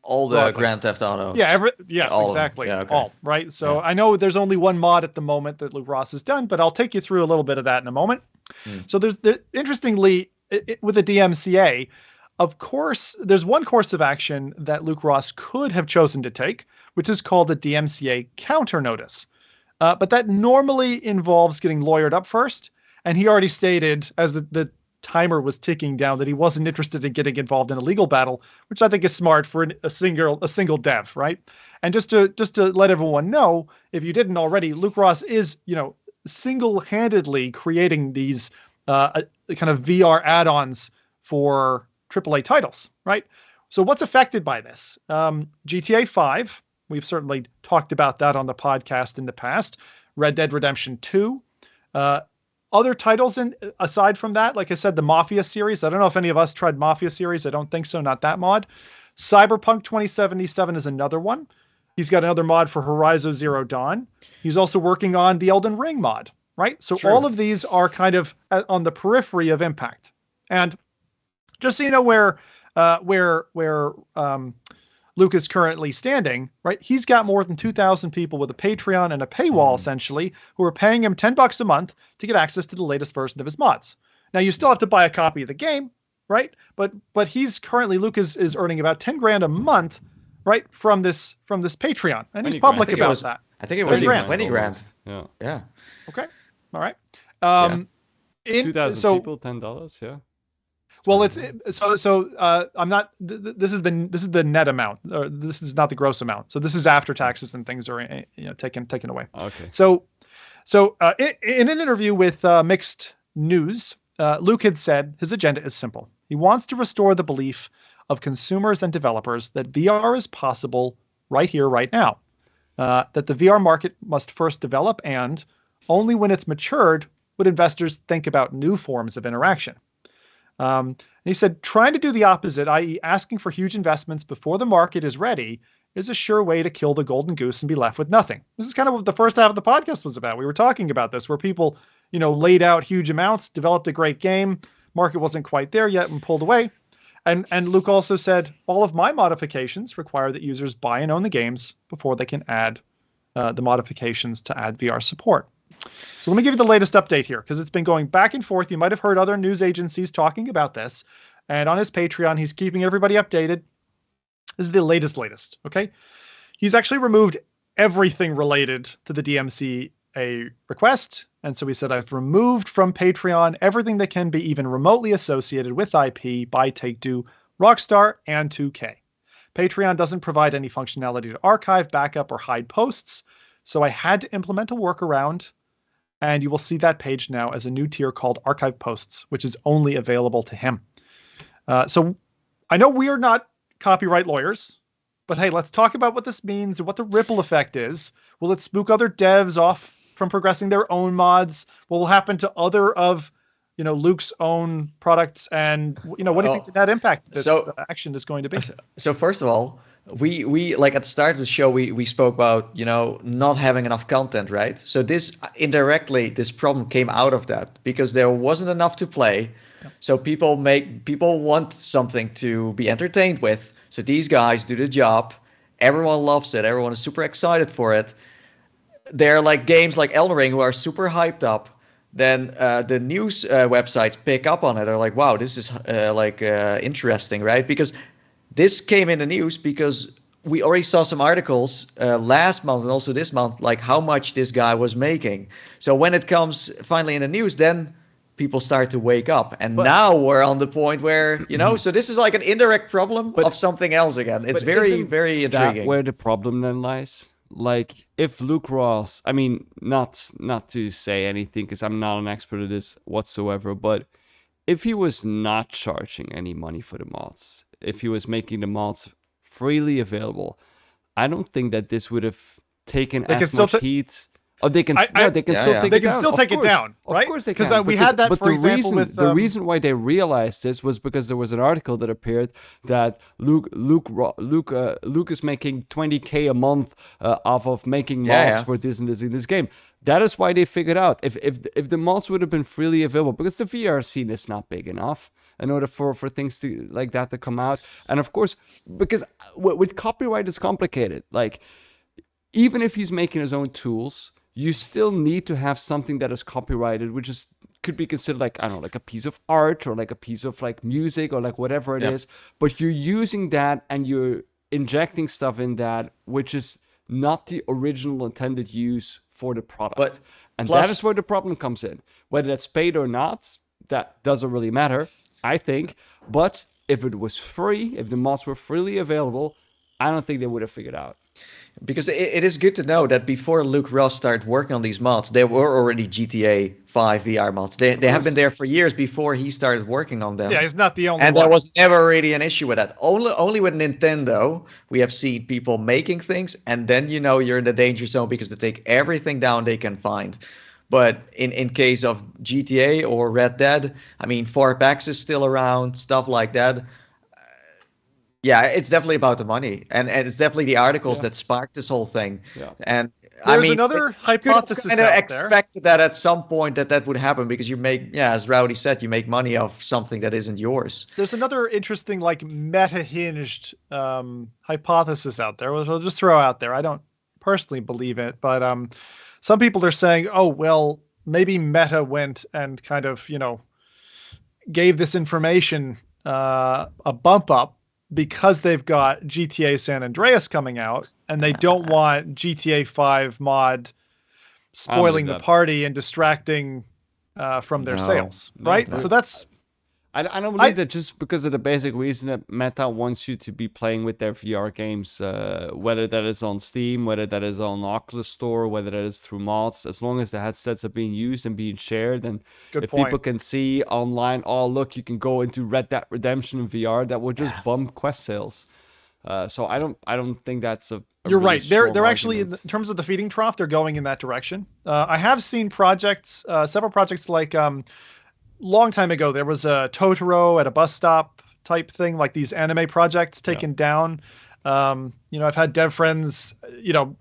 all the Grand Theft Auto. Yeah, yes, all exactly. Yeah, okay. All right. So I know there's only one mod at the moment that Luke Ross has done, but I'll take you through a little bit of that in a moment. So interestingly, with the DMCA, of course, there's one course of action that Luke Ross could have chosen to take, which is called the DMCA counter notice. But that normally involves getting lawyered up first. And he already stated, as the timer was ticking down, that he wasn't interested in getting involved in a legal battle, which I think is smart for a single dev, right? And just to let everyone know, if you didn't already, Luke Ross is, single-handedly creating these kind of VR add-ons for AAA titles, right? So what's affected by this? GTA 5, we've certainly talked about that on the podcast in the past. Red Dead Redemption 2. Other titles aside from that, like I said, the Mafia series. I don't know if any of us tried Mafia series. I don't think so, not that mod. Cyberpunk 2077 is another one. He's got another mod for Horizon Zero Dawn. He's also working on the Elden Ring mod, right? So all of these are kind of on the periphery of impact. And just so you know where Luke is currently standing, right? He's got more than 2,000 people with a Patreon and a paywall, essentially, who are paying him $10 a month to get access to the latest version of his mods. Now, you still have to buy a copy of the game, right? But he's currently, Luke is earning about 10 grand a month, right, from this Patreon, and he's public about that. I think it was 20 grand. Yeah. Okay. All right. 2,000 people, $10. Yeah. Well, I'm not. This is the net amount, or this is not the gross amount. So this is after taxes and things are taken away. Okay. So in an interview with Mixed News, Luke had said his agenda is simple. He wants to restore the belief of consumers and developers that VR is possible right here, right now. That the VR market must first develop, and only when it's matured would investors think about new forms of interaction. And he said, trying to do the opposite, i.e. asking for huge investments before the market is ready, is a sure way to kill the golden goose and be left with nothing. This is kind of what the first half of the podcast was about. We were talking about this, where people, laid out huge amounts, developed a great game, market wasn't quite there yet and pulled away. And Luke also said, all of my modifications require that users buy and own the games before they can add the modifications to add VR support. So let me give you the latest update here, because it's been going back and forth. You might have heard other news agencies talking about this. And on his Patreon, he's keeping everybody updated. This is the latest, okay? He's actually removed everything related to the DMCA request. And so he said, I've removed from Patreon everything that can be even remotely associated with IP by Take-Two, Rockstar, and 2K. Patreon doesn't provide any functionality to archive, backup, or hide posts. So I had to implement a workaround. And you will see that page now as a new tier called Archive Posts, which is only available to him. So I know we are not copyright lawyers, but hey, let's talk about what this means and what the ripple effect is. Will it spook other devs off from progressing their own mods? What will happen to other of Luke's own products? And what do you think the net impact of this action is going to be? So first of all, we like at the start of the show we spoke about not having enough content, right? So this problem came out of that, because there wasn't enough to play. Yep. So people want something to be entertained with. So these guys do the job. Everyone loves it. Everyone is super excited for it. They're like games like Elden Ring, who are super hyped up. Then the news websites pick up on it. They're like, wow, this is interesting, right? Because this came in the news because we already saw some articles last month and also this month, like how much this guy was making. So when it comes finally in the news, then people start to wake up. And now we're on the point where, so this is like an indirect problem of something else again. It's very, very intriguing. That where the problem then lies? Like, if Luke Ross, I mean, not to say anything, because I'm not an expert at this whatsoever, but if he was not charging any money for the mods, if he was making the mods freely available, I don't think that this would have taken as much heat. Oh, they can still take it down. They can still take it down, right? Of course they can. We had that, for example, with... The reason why they realized this was because there was an article that appeared that Luke is making $20K a month off of making mods for this and this and this game. That is why they figured out if the mods would have been freely available, because the VR scene is not big enough in order for things like that to come out. And of course, because with copyright, it's complicated. Like, even if he's making his own tools, you still need to have something that is copyrighted, which could be considered like, I don't know, like a piece of art or like a piece of like music or like whatever it is. But you're using that and you're injecting stuff in that, which is not the original intended use for the product. And that is where the problem comes in. Whether that's paid or not, that doesn't really matter, I think. But if it was free, if the mods were freely available, I don't think they would have figured out. Because it is good to know that before Luke Ross started working on these mods, there were already GTA 5 VR mods. They have been there for years before he started working on them. Yeah, he's not the only and one. there was never really an issue with that. Only with Nintendo, we have seen people making things, and then you're in the danger zone because they take everything down they can find. But in case of GTA or Red Dead, I mean, Farpax is still around, stuff like that. Yeah, it's definitely about the money, and it's definitely the articles that sparked this whole thing. Yeah. And there's another hypothesis kind of out expected that at some point that would happen, because you make, as Rowdy said, you make money off something that isn't yours. There's another interesting, like, meta-hinged hypothesis out there, which I'll just throw out there. I don't personally believe it, but some people are saying, oh, well, maybe Meta went and kind of, gave this information a bump up because they've got GTA San Andreas coming out, and they don't want GTA 5 mod spoiling the party and distracting from their sales, right? No. So that's... I don't believe that just because of the basic reason that Meta wants you to be playing with their VR games, whether that is on Steam, whether that is on Oculus Store, whether that is through mods, as long as the headsets are being used and being shared, and people can see online, oh, look, you can go into Red Dead Redemption in VR, that will just bump Quest sales. So I don't think that's a You're really right. They're strong actually, in argument. terms of the feeding trough, they're going in that direction. I have seen projects, several projects like... long time ago, there was a Totoro at a bus stop type thing, like these anime projects taken down. I've had dev friends,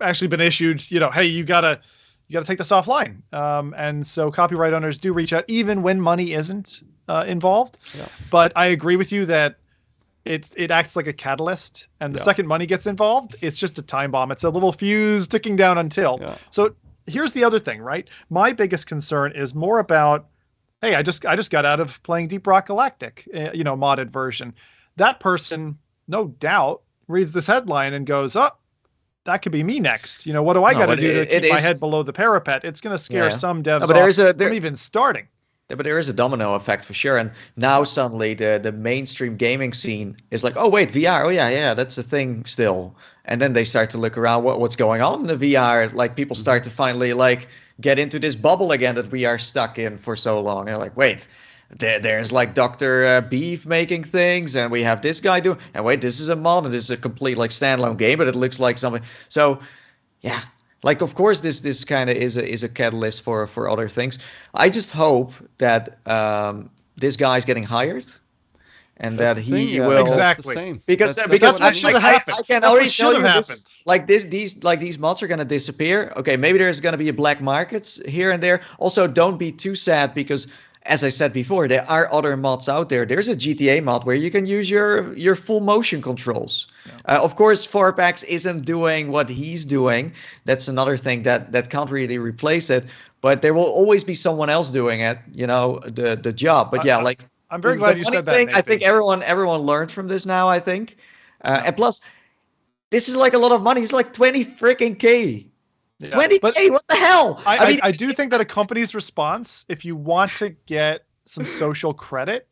actually been issued, hey, you gotta take this offline. And so copyright owners do reach out even when money isn't involved. Yeah. But I agree with you that it acts like a catalyst, and the second money gets involved, it's just a time bomb. It's a little fuse ticking down until. Yeah. So here's the other thing, right? My biggest concern is more about, hey, I just got out of playing Deep Rock Galactic, modded version. That person, no doubt, reads this headline and goes, oh, that could be me next. What do I got to do to keep my head below the parapet? It's going to scare some devs off from even starting. Yeah, but there is a domino effect for sure. And now suddenly the mainstream gaming scene is like, oh, wait, VR. Oh, yeah, that's a thing still. And then they start to look around what's going on in the VR. Like, people start to finally, get into this bubble again that we are stuck in for so long. And they're like, wait, there's like Dr. Beef making things, and we have this guy doing, and wait, this is a mod, and this is a complete standalone game, but it looks like something. So yeah, of course this kind of is a catalyst for other things. I just hope that this guy's getting hired, and that he will exactly because that should have happened. I can already tell you this, these mods are going to disappear. Okay, maybe there's going to be a black market here and there. Also, don't be too sad, because as I said before, there are other mods out there. There's a GTA mod where you can use your full motion controls. Yeah. Of course, Farpax isn't doing what he's doing. That's another thing that can't really replace it. But there will always be someone else doing it. The job. But I'm very glad you said that. I think everyone learned from this now, I think. And plus, this is like a lot of money. It's like 20 freaking K. Yeah, 20K, what the hell? I do think that a company's response, if you want to get some social credit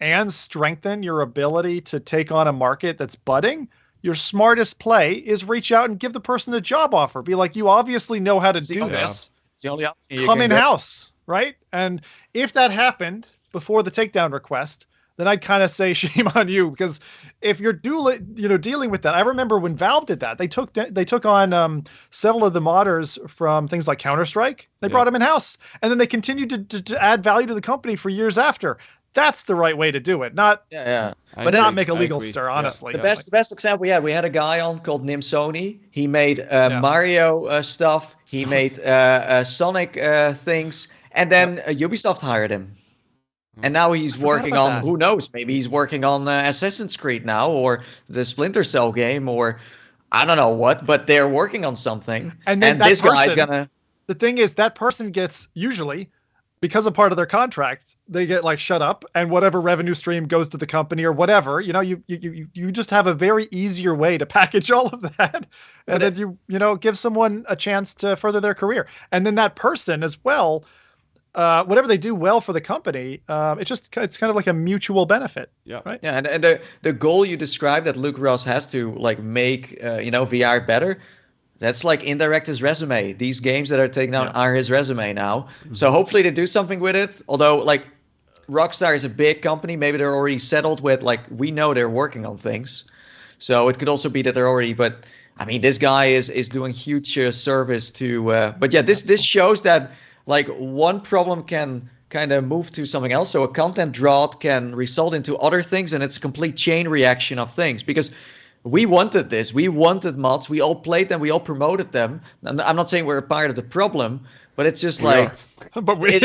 and strengthen your ability to take on a market that's budding, your smartest play is reach out and give the person a job offer. Be like, you obviously know how to do this. It's the only option. Come in-house, right? And if that happened before the takedown request, then I'd kind of say shame on you, because if you're dealing with that, I remember when Valve did that, they took on several of the modders from things like Counter-Strike. They brought them in-house, and then they continued to add value to the company for years after. That's the right way to do it, not not make a legal stir. Honestly, the best example we had a guy on called Nim Sony. He made Mario stuff. He made Sonic things, and then Ubisoft hired him. And now he's working on, who knows, maybe he's working on Assassin's Creed now, or the Splinter Cell game, or I don't know what, but they're working on something. And then this guy's gonna... The thing is, that person gets, usually, because of part of their contract, they get shut up, and whatever revenue stream goes to the company or whatever. You just have a very easier way to package all of that, and then you give someone a chance to further their career. And then that person as well, whatever they do well for the company, it's kind of like a mutual benefit. Yeah. Right. Yeah, and the goal you described that Luke Ross has to like make VR better. That's like indirect his resume. These games that are taken out are his resume now. So hopefully they do something with it. Although like Rockstar is a big company, maybe they're already settled with like we know they're working on things. So it could also be that they're already. But I mean, this guy is doing huge service to. But yeah, this shows that like one problem can kind of move to something else. So a content drought can result into other things, and it's a complete chain reaction of things because. We wanted this. We wanted mods. We all played them. We all promoted them. And I'm not saying we're a part of the problem, but it's just like, but we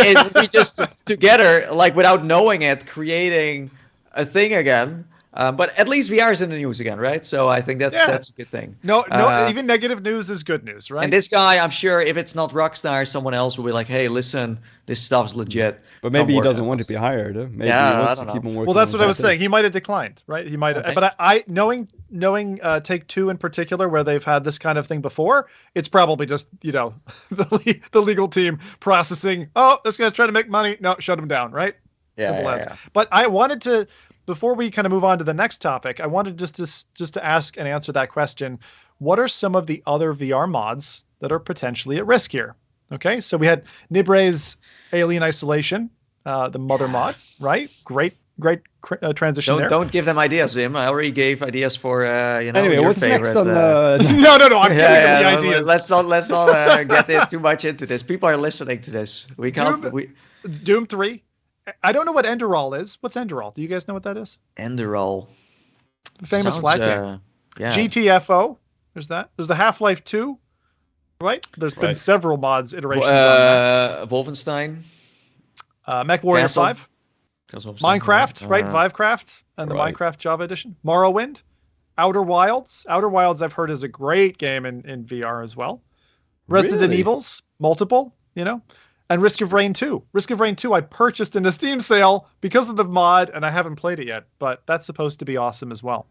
just together, like without knowing it, creating a thing again. But at least VR is in the news again, right? So I think that's a good thing. No, even negative news is good news, right? And this guy, I'm sure, if it's not Rockstar, someone else will be like, "Hey, listen, this stuff's legit." But maybe he doesn't want to be hired. Maybe he wants to keep him working. Well, that's what I was saying. He might have declined, right? He might have. Okay. But I knowing Take-Two in particular, where they've had this kind of thing before, it's probably just the legal team processing. Oh, this guy's trying to make money. No, shut him down, right? Simple as. But I wanted to. Before we kind of move on to the next topic, I wanted just to ask and answer that question. What are some of the other VR mods that are potentially at risk here? Okay, so we had Nibre's Alien Isolation, the mother mod, right? Great transition there. Don't give them ideas, Zim. I already gave ideas for Anyway, your what's favorite, next on the? No. I'm giving them the ideas. Let's not get too much into this. People are listening to this. We can't. Doom 3. I don't know what Enderall is. What's Enderall? Do you guys know what that is? Enderall. The famous flag game. Yeah. GTFO. There's that. There's the Half-Life 2. Right? There's been several mods, iterations on that. Wolfenstein. MechWarrior 5. Minecraft, right? Vivecraft and the Minecraft Java edition. Morrowind. Outer Wilds. Outer Wilds, I've heard, is a great game in VR as well. Resident Evils. Multiple, And Risk of Rain 2. Risk of Rain 2 I purchased in a Steam sale because of the mod, and I haven't played it yet, but that's supposed to be awesome as well.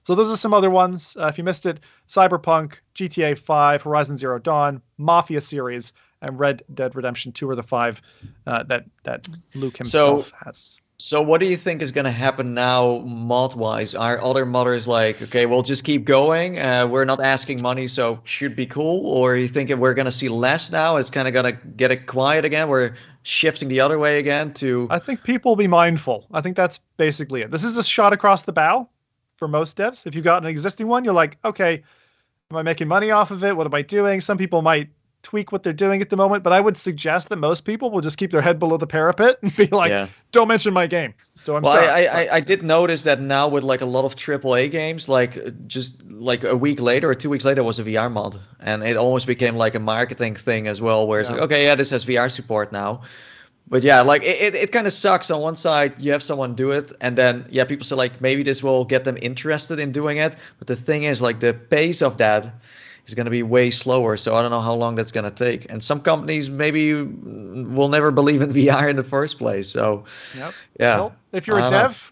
So those are some other ones. If you missed it, Cyberpunk, GTA 5, Horizon Zero Dawn, Mafia series, and Red Dead Redemption 2 are the 5 that Luke himself has. So what do you think is going to happen now mod-wise? Are other modders like, okay, we'll just keep going. We're not asking money, so should be cool. Or you think we're going to see less now? It's kind of going to get it quiet again. We're shifting the other way again to... I think people will be mindful. I think that's basically it. This is a shot across the bow for most devs. If you've got an existing one, you're like, okay, am I making money off of it? What am I doing? Some people might tweak what they're doing at the moment, but I would suggest that most people will just keep their head below the parapet and be like, don't mention my game. So I'm sorry. I did notice that now with like a lot of AAA games, like just like a week later or 2 weeks later was a VR mod, and it almost became like a marketing thing as well, where it's like, okay, this has VR support now. But yeah, like it kind of sucks. On one side, you have someone do it, and then people say like maybe this will get them interested in doing it. But the thing is, like the pace of that is going to be way slower. So I don't know how long that's going to take. And some companies maybe will never believe in VR in the first place. So well, if you're a dev,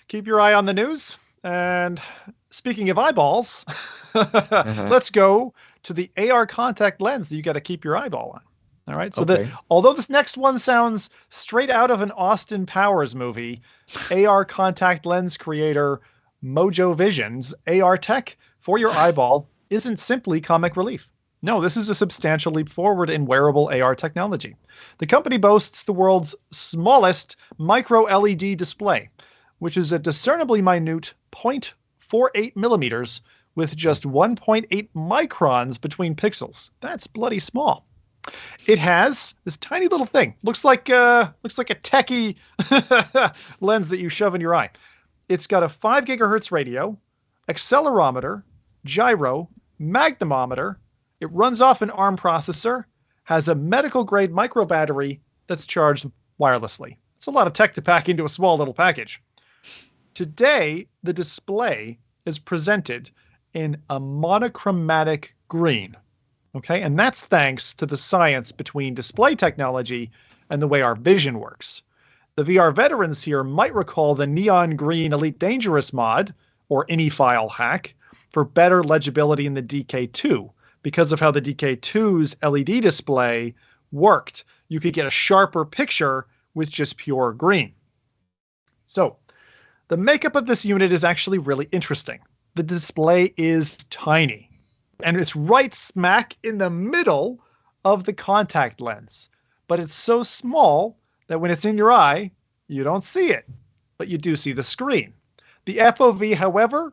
keep your eye on the news. And speaking of eyeballs, let's go to the AR contact lens that you got to keep your eyeball on. All right. So although this next one sounds straight out of an Austin Powers movie, AR contact lens creator Mojo Vision's AR tech for your eyeball isn't simply comic relief. No, this is a substantial leap forward in wearable AR technology. The company boasts the world's smallest micro LED display, which is a discernibly minute 0.48 millimeters with just 1.8 microns between pixels. That's bloody small. It has this tiny little thing. Looks like a techie lens that you shove in your eye. It's got a 5 gigahertz radio, accelerometer, gyro, magnemometer. It runs off an ARM processor, has a medical grade micro battery that's charged wirelessly. It's a lot of tech to pack into a small little package. Today, the display is presented in a monochromatic green. Okay, and that's thanks to the science between display technology and the way our vision works. The VR veterans here might recall the neon green Elite Dangerous mod, or AnyFile hack, for better legibility in the DK2, because of how the DK2's LED display worked. You could get a sharper picture with just pure green. So the makeup of this unit is actually really interesting. The display is tiny, and it's right smack in the middle of the contact lens. But it's so small that when it's in your eye, you don't see it, but you do see the screen. The FOV, however,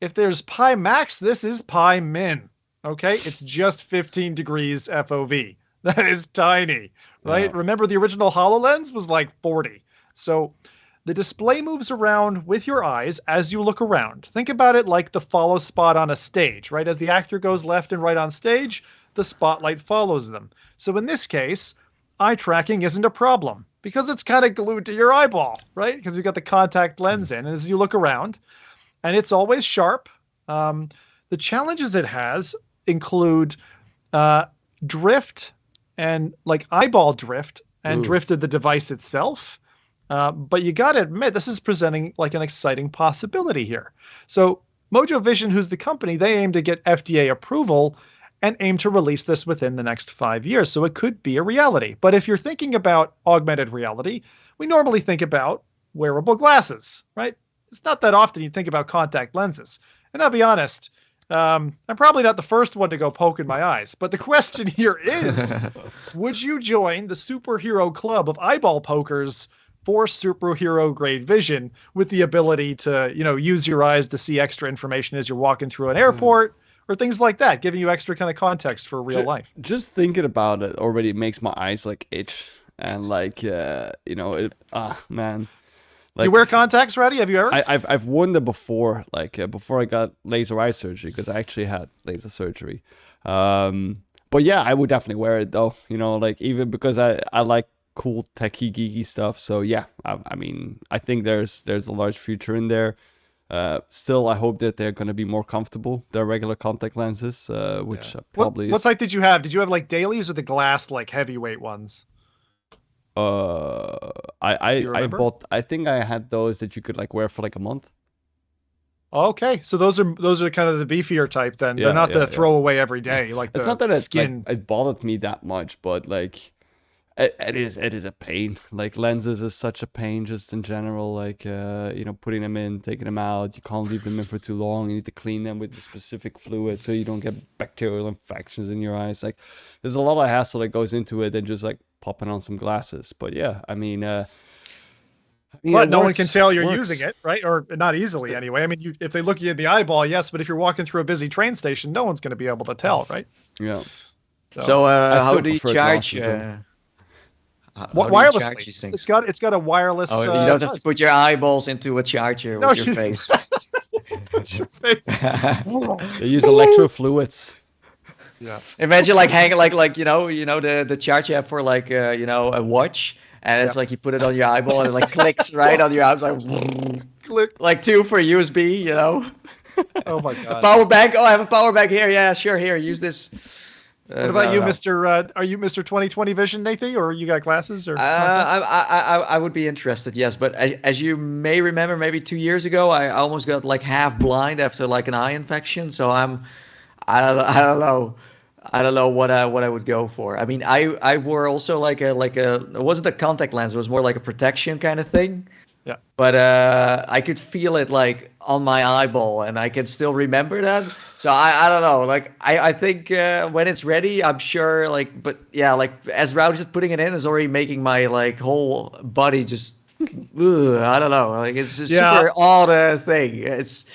if there's pi max, this is pi min. Okay, it's just 15 degrees FOV. That is tiny, right? Yeah. Remember, the original HoloLens was like 40. So the display moves around with your eyes as you look around. Think about it like the follow spot on a stage, right? As the actor goes left and right on stage, the spotlight follows them. So in this case, eye tracking isn't a problem because it's kind of glued to your eyeball, right? Because you've got the contact lens in, and as you look around, and it's always sharp. The challenges it has include drift and like eyeball drift and drift of the device itself. But you got to admit, this is presenting like an exciting possibility here. So Mojo Vision, who's the company, they aim to get FDA approval and aim to release this within the next 5 years. So it could be a reality. But if you're thinking about augmented reality, we normally think about wearable glasses, right? It's not that often you think about contact lenses. And I'll be honest, I'm probably not the first one to go poke in my eyes. But the question here is, would you join the superhero club of eyeball pokers for superhero grade vision with the ability to, use your eyes to see extra information as you're walking through an airport or things like that, giving you extra kind of context for real life? Just thinking about it already makes my eyes like itch and like, man. Like, do you wear contacts, Reddy? Have you ever? I've worn them before, before I got laser eye surgery, because I actually had laser surgery. But yeah, I would definitely wear it though, even because I like cool techie geeky stuff. So yeah, I mean, I think there's a large future in there. Still, I hope that they're going to be more comfortable. Their regular contact lenses, which probably what type did you have? Did you have like dailies or the glass like heavyweight ones? I bought. I think I had those that you could like wear for like a month. Okay, so those are kind of the beefier type. Then they're not the throwaway every day. Like it's not that it bothered me that much, but like it is a pain. Like lenses is such a pain just in general. Like putting them in, taking them out. You can't leave them in for too long. You need to clean them with the specific fluid so you don't get bacterial infections in your eyes. Like there's a lot of hassle that goes into it than just like popping on some glasses. But yeah, I mean, but no one can tell you're using it, right? Or not easily anyway. I mean, if they look you in the eyeball, yes, but if you're walking through a busy train station, no one's going to be able to tell, right? Yeah. So how do you charge? Wirelessly. It's got a wireless. Oh, you don't have to put your eyeballs into a charger with your face. Your face. They use electrofluids. Yeah. Imagine like hanging like the charge you have for like a watch, and it's like you put it on your eyeball and it like clicks right on your eyes, like click, like 2 for USB. Oh my god. A power bank. Oh, I have a power bank here. Yeah, sure. Here, use this. What about you, Mr. Are you Mr. 2020 Vision, Nathan, or you got glasses? Or I would be interested, yes. But as you may remember, maybe 2 years ago, I almost got like half blind after like an eye infection. So I don't know what I would go for. I mean, I wore also like a it wasn't a contact lens. It was more like a protection kind of thing. Yeah. But I could feel it like on my eyeball, and I can still remember that. So I don't know. Like I think when it's ready, I'm sure. Like, but yeah, like as Rowdy's just putting it in, is already making my like whole body just. I don't know. Like it's a super odd thing. It's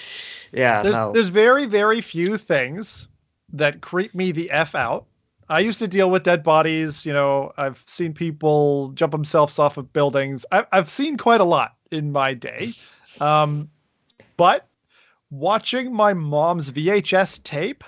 There's very, very few things that creep me the F out. I used to deal with dead bodies. I've seen people jump themselves off of buildings. I've seen quite a lot in my day. But watching my mom's VHS tape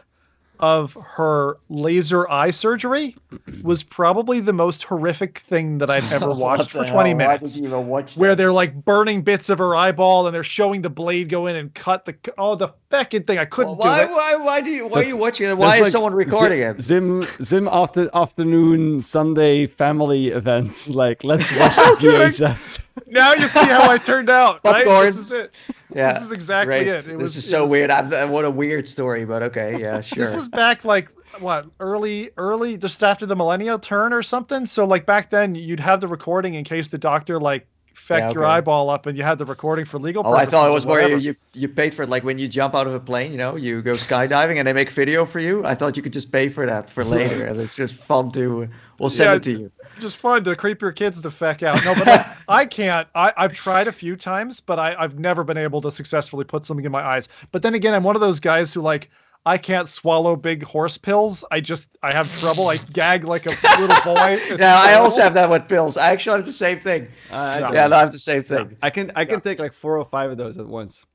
of her laser eye surgery was probably the most horrific thing that I've ever watched for 20 minutes. Why did you even watch that? Where they're like burning bits of her eyeball and they're showing the blade go in and cut the fucking thing. I couldn't do it. Why are you watching it? Why is someone recording it? Zim afternoon Sunday family events. Like, let's watch the VHS. Now you see how I turned out, right? This is it. Yeah, this is exactly it. This is so weird. What a weird story, but okay, yeah, sure. back like what early just after the millennial turn or something. So like back then you'd have the recording in case the doctor like fecked your eyeball up and you had the recording for legal purposes. I thought it was where you paid for it, like when you jump out of a plane, you go skydiving and they make video for you. I thought you could just pay for that for later, and it's just fun to. We'll send it to you. Just fun to creep your kids the feck out. No, but like, I can't. I've tried a few times, but I've never been able to successfully put something in my eyes. But then again, I'm one of those guys who like. I can't swallow big horse pills. I have trouble. I gag like a little boy. Yeah, I also have that with pills. I actually have the same thing. I have the same thing. I can take like 4 or 5 of those at once.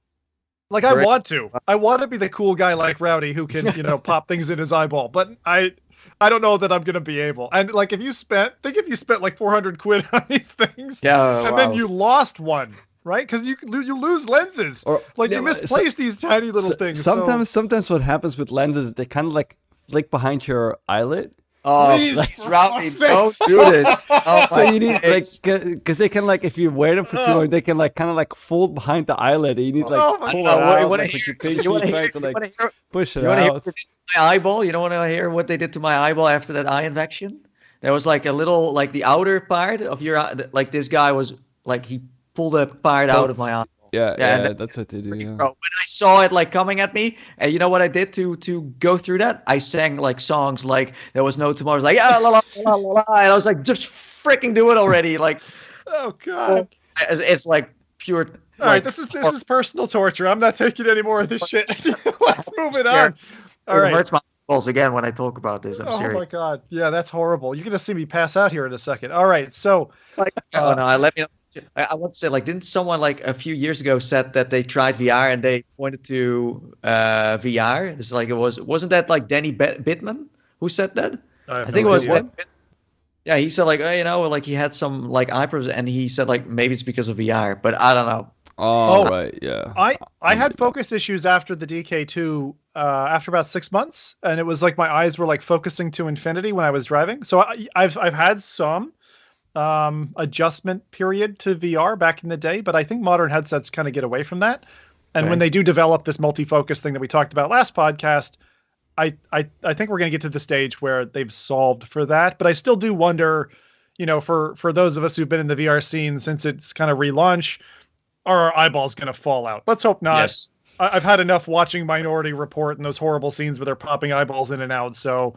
Like I want to be the cool guy like Rowdy who can, pop things in his eyeball. But I don't know that I'm going to be able. And like if you spent like 400 quid on these things and then you lost one. Right, because you lose lenses, or like you misplace these tiny little things. Sometimes what happens with lenses, they kind of like flick behind your eyelid. Oh, Rowdy, don't do this. So you need like because they can like if you wear them for too long, they can like kind of like fold behind the eyelid. And you need like pull it out. You want to push it out. Hear my eyeball? You don't want to hear what they did to my eyeball after that eye infection? There was like a little like the outer part of your like this guy was like he pulled a part out of my eye. Yeah, that's what they do. Yeah. When I saw it like coming at me, and you know what I did to go through that? I sang like songs like "There Was No Tomorrow." I was like, la la la la la, and I was like, just freaking do it already! Like, oh god, it's like pure. All right, this is personal torture. I'm not taking any more of this shit. Let's move it on. All right. It hurts my balls again when I talk about this. I'm serious. Oh my god, yeah, that's horrible. You're gonna see me pass out here in a second. All right, so. Let me know. I want to say, like, didn't someone like a few years ago said that they tried VR and they pointed to VR? It's like wasn't that like Danny Bittman who said that? I think it was. Yeah, he said like like he had some like eye problems and he said like maybe it's because of VR, but I don't know. Oh right, yeah. I had focus issues after the DK2 after about 6 months, and it was like my eyes were like focusing to infinity when I was driving. So I've had some. Adjustment period to VR back in the day, but I think modern headsets kind of get away from that. And when they do develop this multi-focus thing that we talked about last podcast, I think we're going to get to the stage where they've solved for that. But I still do wonder, for those of us who've been in the VR scene since its kind of relaunch, are our eyeballs going to fall out? Let's hope not. Yes. I've had enough watching Minority Report and those horrible scenes where they're popping eyeballs in and out. So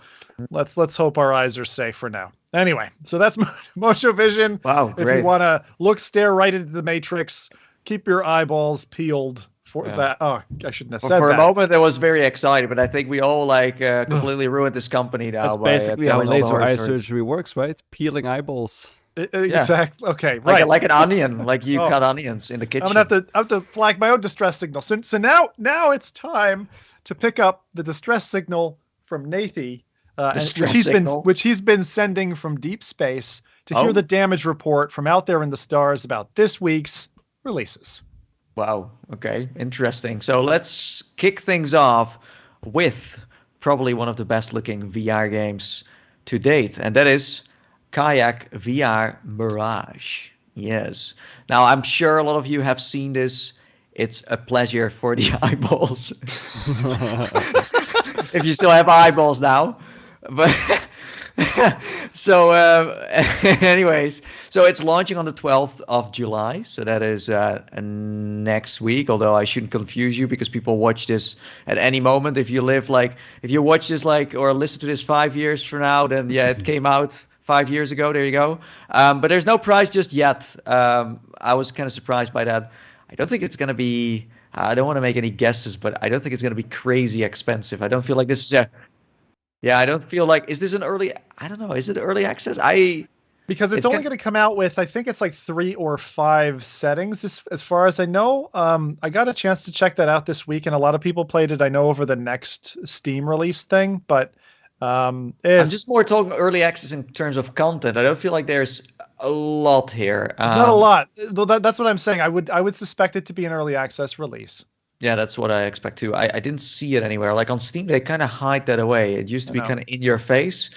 let's hope our eyes are safe for now. Anyway, so that's Mojo Vision. Wow, if great. you want to stare right into the Matrix, keep your eyeballs peeled for that. Oh, I shouldn't have said that. For a moment, it was very exciting, but I think we all completely ruined this company now. That's basically how laser eye surgery works, right? Peeling eyeballs. Exactly. Okay. Right. Like an onion, like you cut onions in the kitchen. I'm gonna have to flag my own distress signal. So now it's time to pick up the distress signal from Nathie, which he's been sending from deep space to hear the damage report from out there in the stars about this week's releases. Wow. Okay. Interesting. So let's kick things off with probably one of the best looking VR games to date, and that is Kayak VR Mirage. Yes. Now, I'm sure a lot of you have seen this. It's a pleasure for the eyeballs. If you still have eyeballs now. But so anyways, so it's launching on the 12th of July. So that is next week, although I shouldn't confuse you because people watch this at any moment. If you watch this or listen to this 5 years from now, then yeah, it came out 5 years ago. There you go. But there's no price just yet. I was kind of surprised by that. I don't think it's going to be, I don't want to make any guesses, but I don't think it's going to be crazy expensive. I don't feel like this is I don't feel like, is this an early, I don't know, is it early access? Because it's only going to come out with, I think it's like 3 or 5 settings as far as I know. I got a chance to check that out this week, and a lot of people played it, I know, over the next Steam release thing, but I'm just more talking early access in terms of content. I don't feel like there's a lot here. Not a lot. That's what I'm saying. I would suspect it to be an early access release. Yeah, that's what I expect too. I didn't see it anywhere. Like on Steam, they kind of hide that away. It used to be kind of in your face.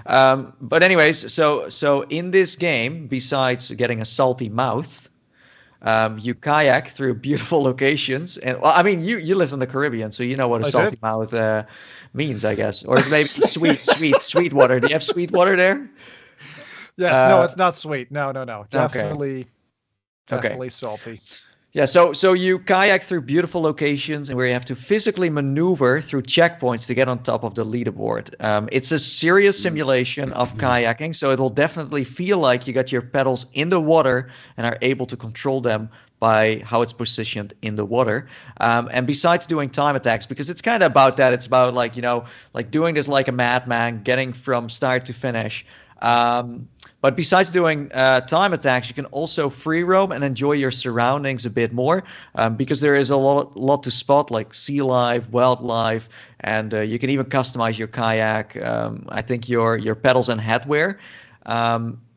But anyways, so in this game, besides getting a salty mouth, You kayak through beautiful locations, and well, I mean, you live in the Caribbean, so you know what a salty mouth means, I guess, or it's maybe sweet water. Do you have sweet water there? Yes, no, it's not sweet. No. Definitely salty. Yeah, so you kayak through beautiful locations and where you have to physically maneuver through checkpoints to get on top of the leaderboard. It's a serious simulation of kayaking, so it will definitely feel like you got your pedals in the water and are able to control them by how it's positioned in the water. And besides doing time attacks, because it's kind of about that, it's about like doing this like a madman, getting from start to finish. But besides doing time attacks, you can also free roam and enjoy your surroundings a bit more, because there is a lot to spot, like sea life, wildlife, and you can even customize your kayak. I think your pedals and headwear.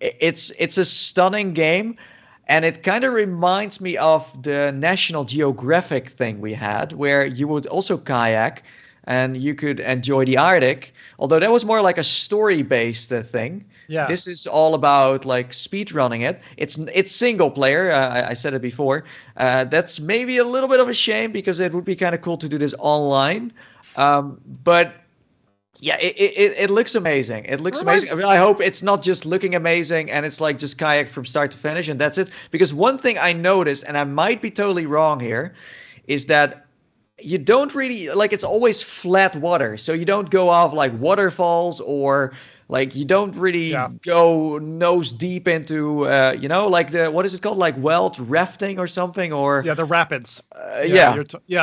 It's a stunning game, and it kind of reminds me of the National Geographic thing we had, where you would also kayak and you could enjoy the Arctic, although that was more like a story-based thing. Yeah. This is all about like speed running it. It's single player. I said it before. That's maybe a little bit of a shame because it would be kind of cool to do this online. But yeah, it looks amazing. It looks amazing. I mean, I hope it's not just looking amazing and it's like just kayak from start to finish and that's it. Because one thing I noticed, and I might be totally wrong here, is that you don't really like, it's always flat water, so you don't go off like waterfalls, or like you don't really go nose deep into like the, what is it called, like weld rafting or something, or the rapids.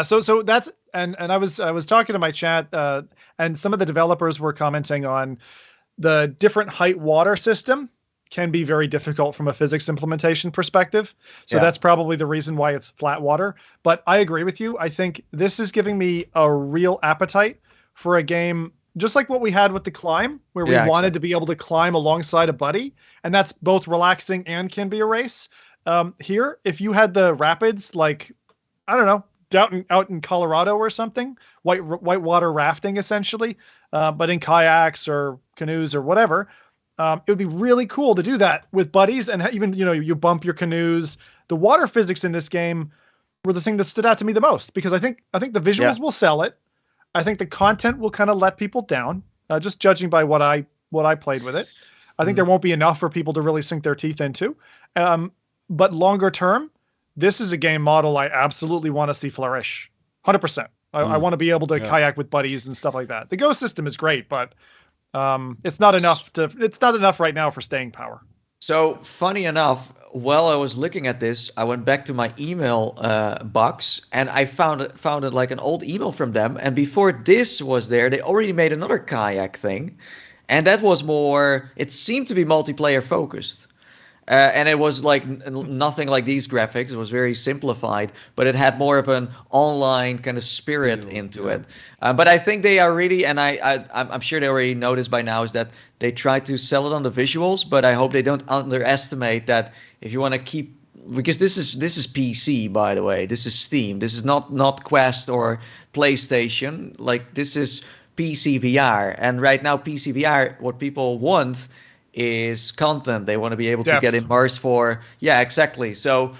So that's and I was talking to my chat, and some of the developers were commenting on the different height water system can be very difficult from a physics implementation perspective. So that's probably the reason why it's flat water. But I agree with you. I think this is giving me a real appetite for a game, just like what we had with the climb, where we wanted to be able to climb alongside a buddy. And that's both relaxing and can be a race. Here, if you had the rapids, like, I don't know, out in Colorado or something, whitewater rafting essentially, but in kayaks or canoes or whatever, it would be really cool to do that with buddies, and even, you bump your canoes. The water physics in this game were the thing that stood out to me the most, because I think the visuals will sell it. I think the content will kind of let people down, just judging by what I played with it. I think there won't be enough for people to really sink their teeth into. But longer term, this is a game model I absolutely want to see flourish. 100%. I want to be able to kayak with buddies and stuff like that. The Go system is great, but it's not enough right now for staying power. So funny enough, while I was looking at this, I went back to my email box and I found it like an old email from them. And before this was there, they already made another kayak thing, and that was more. It seemed to be multiplayer focused. And it was like nothing like these graphics. It was very simplified, but it had more of an online kind of spirit into it. But I think they are really, and I'm sure they already noticed by now, is that they try to sell it on the visuals. But I hope they don't underestimate that if you want to keep, because this is PC, by the way. This is Steam. This is not Quest or PlayStation. Like, this is PC VR, and right now PC VR, what people want is content. They want to be able to get immersed for. Yeah, exactly. So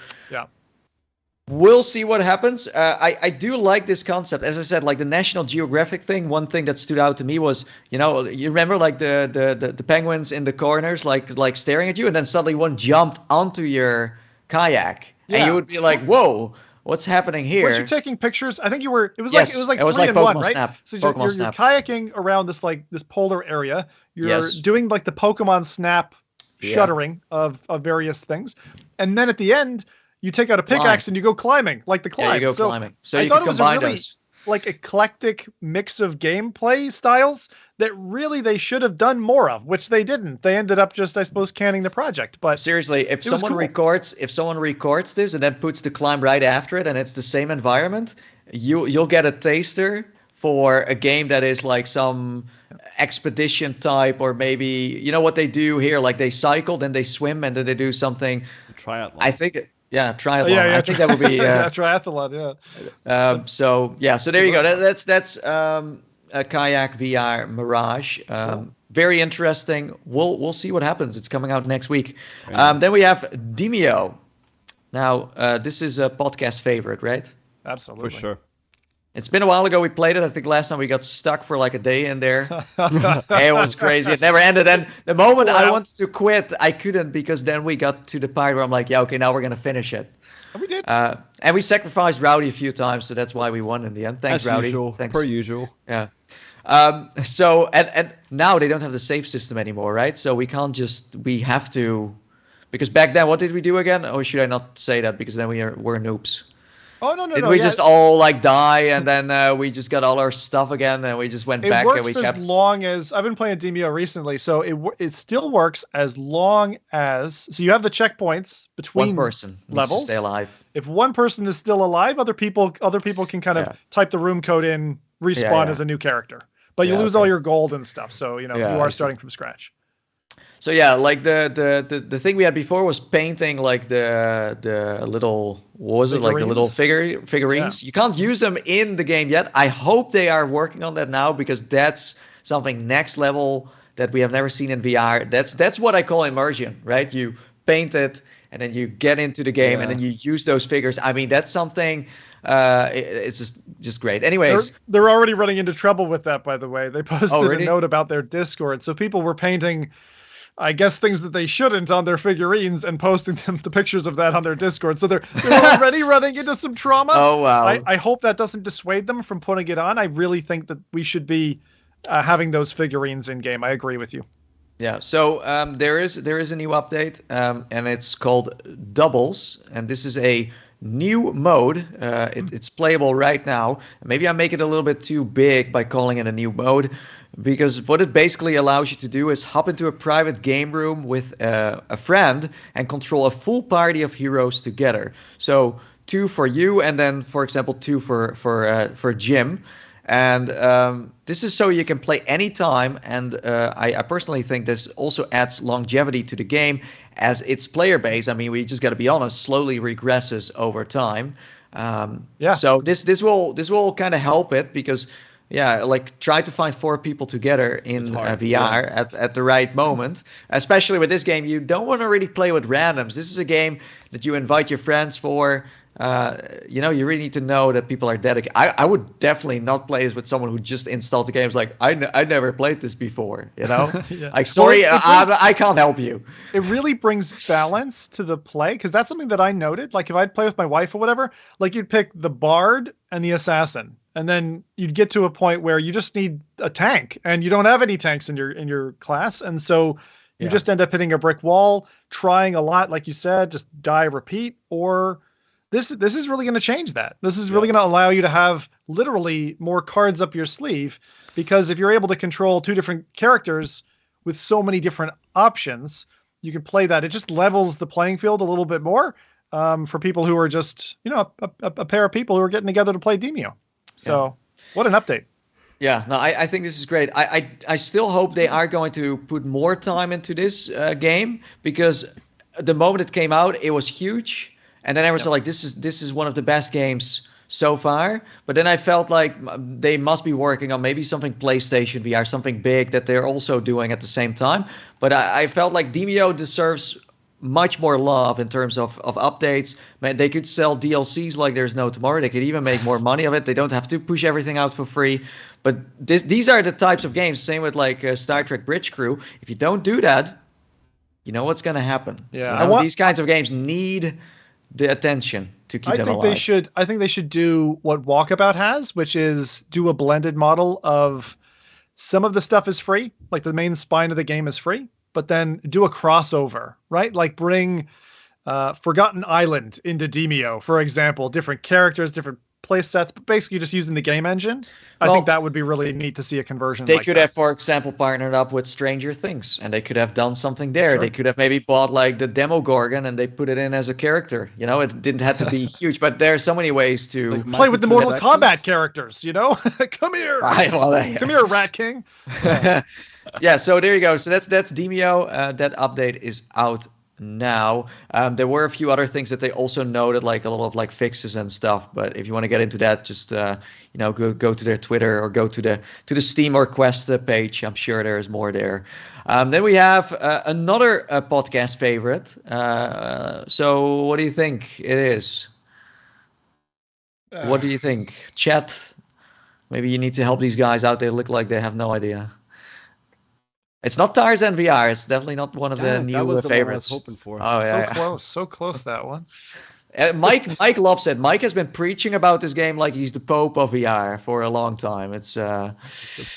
we'll see what happens. I do like this concept. As I said, like the National Geographic thing, one thing that stood out to me was, you remember like the penguins in the corners, like staring at you, and then suddenly one jumped onto your kayak. And you would be like, whoa, what's happening here? Weren't you taking pictures? I think you were. It was like 3-in-1, right? Snap. So you're kayaking around this polar area. You're doing like the Pokemon Snap shuttering of various things, and then at the end you take out a pickaxe and you go climbing, like the climb. Yeah, you go climbing. So I thought it was a really like eclectic mix of gameplay styles that really they should have done more of, which they didn't. They ended up just, I suppose, canning the project. But seriously, if someone records this and then puts the climb right after it, and it's the same environment, you'll get a taster for a game that is like some expedition type, or maybe, you know what they do here, like they cycle, then they swim, and then they do something. Triathlon. I think triathlon. I think that would be triathlon. So there you go. That's a kayak VR Mirage. Cool. Very interesting. We'll see what happens. It's coming out next week. Then we have Demio. Now, this is a podcast favorite, right? Absolutely. For sure. It's been a while ago we played it. I think last time we got stuck for like a day in there. It was crazy. It never ended. And the moment I wanted to quit, I couldn't, because then we got to the part where I'm like, yeah, okay, now we're going to finish it. And we did. And we sacrificed Rowdy a few times, so that's why we won in the end. Thanks, As Rowdy. usual, Thanks. per usual. Yeah. So, and now they don't have the save system anymore, right? So we have to, because back then, what did we do again? Or should I not say that, because then we're noobs? Oh, no. Did we just all like die, and then we just got all our stuff again, and we just went back and we kept... It works as long as... I've been playing DMCA recently, so it still works as long as... So you have the checkpoints between one person levels. Needs to stay alive. If one person is still alive, other people can kind of type the room code in, respawn as a new character. But you lose all your gold and stuff, so you are starting from scratch. So yeah, like the thing we had before was painting like the little, what was it, like the little figurines. You can't use them in the game yet. I hope they are working on that now, because that's something next level that we have never seen in VR. That's what I call immersion, right? You paint it and then you get into the game and then you use those figures. I mean, that's something. It's just great. Anyways, they're already running into trouble with that, by the way. They posted a note about their Discord, so people were painting, I guess, things that they shouldn't on their figurines and posting the pictures of that on their Discord. So they're already running into some trauma. Oh, wow. I hope that doesn't dissuade them from putting it on. I really think that we should be having those figurines in game. I agree with you. Yeah. So there is a new update, and it's called Doubles, and this is a new mode. It's playable right now. Maybe I make it a little bit too big by calling it a new mode, because what it basically allows you to do is hop into a private game room with a friend and control a full party of heroes together. So 2 for you, and then, for example, 2 for Jim. And this is so you can play anytime. And I personally think this also adds longevity to the game, as its player base, I mean, we just got to be honest, slowly regresses over time. So this will kind of help it, because like try to find 4 people together in VR at the right moment. Especially with this game, you don't want to really play with randoms. This is a game that you invite your friends for. You really need to know that people are dedicated. I would definitely not play this with someone who just installed the game. It's like, I never played this before, Like, sorry, I can't help you. It really brings balance to the play, because that's something that I noted. Like, if I'd play with my wife or whatever, like, you'd pick the bard and the assassin, and then you'd get to a point where you just need a tank, and you don't have any tanks in your class, and so you just end up hitting a brick wall, trying a lot, like you said, just die, repeat, or... This is really going to change that. This is really going to allow you to have literally more cards up your sleeve, because if you're able to control 2 different characters with so many different options, you can play that. It just levels the playing field a little bit more for people who are just, a pair of people who are getting together to play DMCA. So what an update. Yeah, no, I think this is great. I still hope they are going to put more time into this game, because the moment it came out, it was huge. And then I was like, this is one of the best games so far. But then I felt like they must be working on maybe something PlayStation VR, something big that they're also doing at the same time. But I felt like DMCA deserves much more love in terms of updates. Man, they could sell DLCs like there's no tomorrow. They could even make more money of it. They don't have to push everything out for free. But these are the types of games. Same with like Star Trek Bridge Crew. If you don't do that, you know what's going to happen. Yeah, these kinds of games need the attention to keep them alive. I think they should do what Walkabout has, which is do a blended model of some of the stuff is free, like the main spine of the game is free, but then do a crossover, right? Like bring Forgotten Island into DMCA, for example, different characters, different play sets, but basically just using the game engine. I think that would be really neat to see a conversion. They could have, for example, partnered up with Stranger Things, and they could have done something there. Sure. They could have maybe bought like the Demogorgon and they put it in as a character. It didn't have to be huge, but there are so many ways to play with the Mortal Kombat characters. Come here, come here, Rat King. Yeah, so there you go. So that's DMCA. That update is out now. There were a few other things that they also noted, like a lot of like fixes and stuff. But if you want to get into that, just go to their Twitter or go to the Steam or Quest page. I'm sure there is more there. Then we have another podcast favorite. So what do you think it is? What do you think, chat? Maybe you need to help these guys out. They look like they have no idea. It's not Tarzan VR. It's definitely not one of the new that was the favorites. one I was hoping for. Oh yeah, So close that one. Mike loves it. Mike has been preaching about this game like he's the Pope of VR for a long time. It's the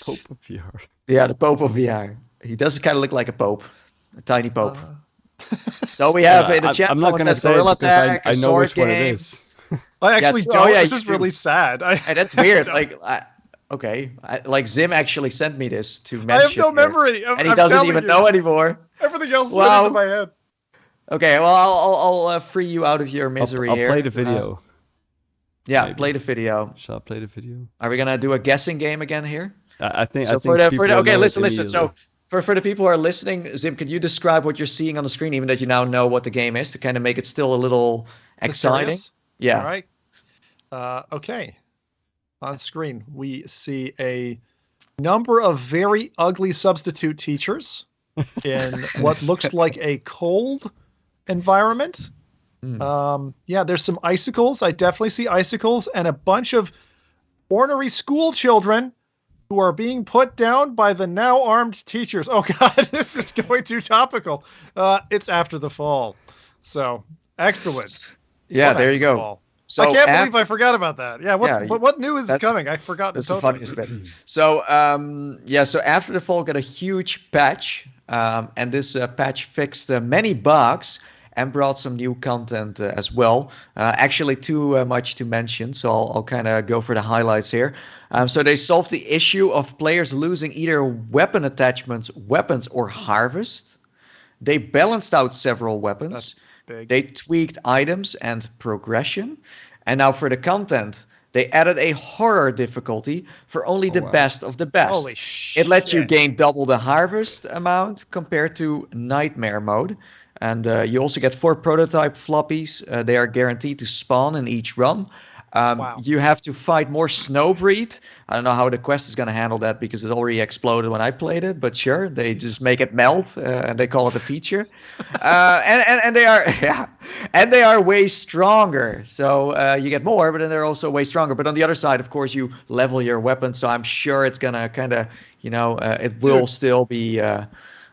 Pope of VR. Yeah, the Pope of VR. He does kind of look like a pope, a tiny pope. So we have in the chat. I'm not going to say it because I know which one it is. I actually don't. This is really sad. Hey, that's weird. Like Zim actually sent me this to mention. I have no memory, and he doesn't even know anymore. Everything else went into my head. Okay, well I'll free you out of your misery here. I'll play the video. Maybe. Play the video. Shall I play the video? Are we gonna do a guessing game again here? I think. So okay, listen. So for the people who are listening, Zim, could you describe what you're seeing on the screen, even that you now know what the game is, to kind of make it still a little exciting? Yeah. All right. Okay. On screen, we see a number of very ugly substitute teachers in what looks like a cold environment. There's some icicles. I definitely see icicles and a bunch of ornery school children who are being put down by the now armed teachers. Oh God, this is going too topical. It's After the Fall. So excellent. Yeah, there you go. So I can't believe I forgot about that. Yeah, what new is coming? I forgot. That's the funniest bit. So so After the Fall got a huge patch, and this patch fixed many bugs and brought some new content as well. Actually, too much to mention, so I'll kind of go for the highlights here. So they solved the issue of players losing either weapon attachments, weapons, or harvest. They balanced out several weapons. They tweaked items and progression. And now for the content, they added a horror difficulty for only the best of the best. Holy shit. It lets you gain double the harvest amount compared to nightmare mode. And you also get 4 prototype floppies. They are guaranteed to spawn in each run. You have to fight more Snowbreed. I don't know how the quest is going to handle that because it already exploded when I played it, but sure, they just make it melt and they call it a feature. And they are way stronger. So you get more, but then they're also way stronger. But on the other side, of course, you level your weapon. So I'm sure it's going to kind of, it will still be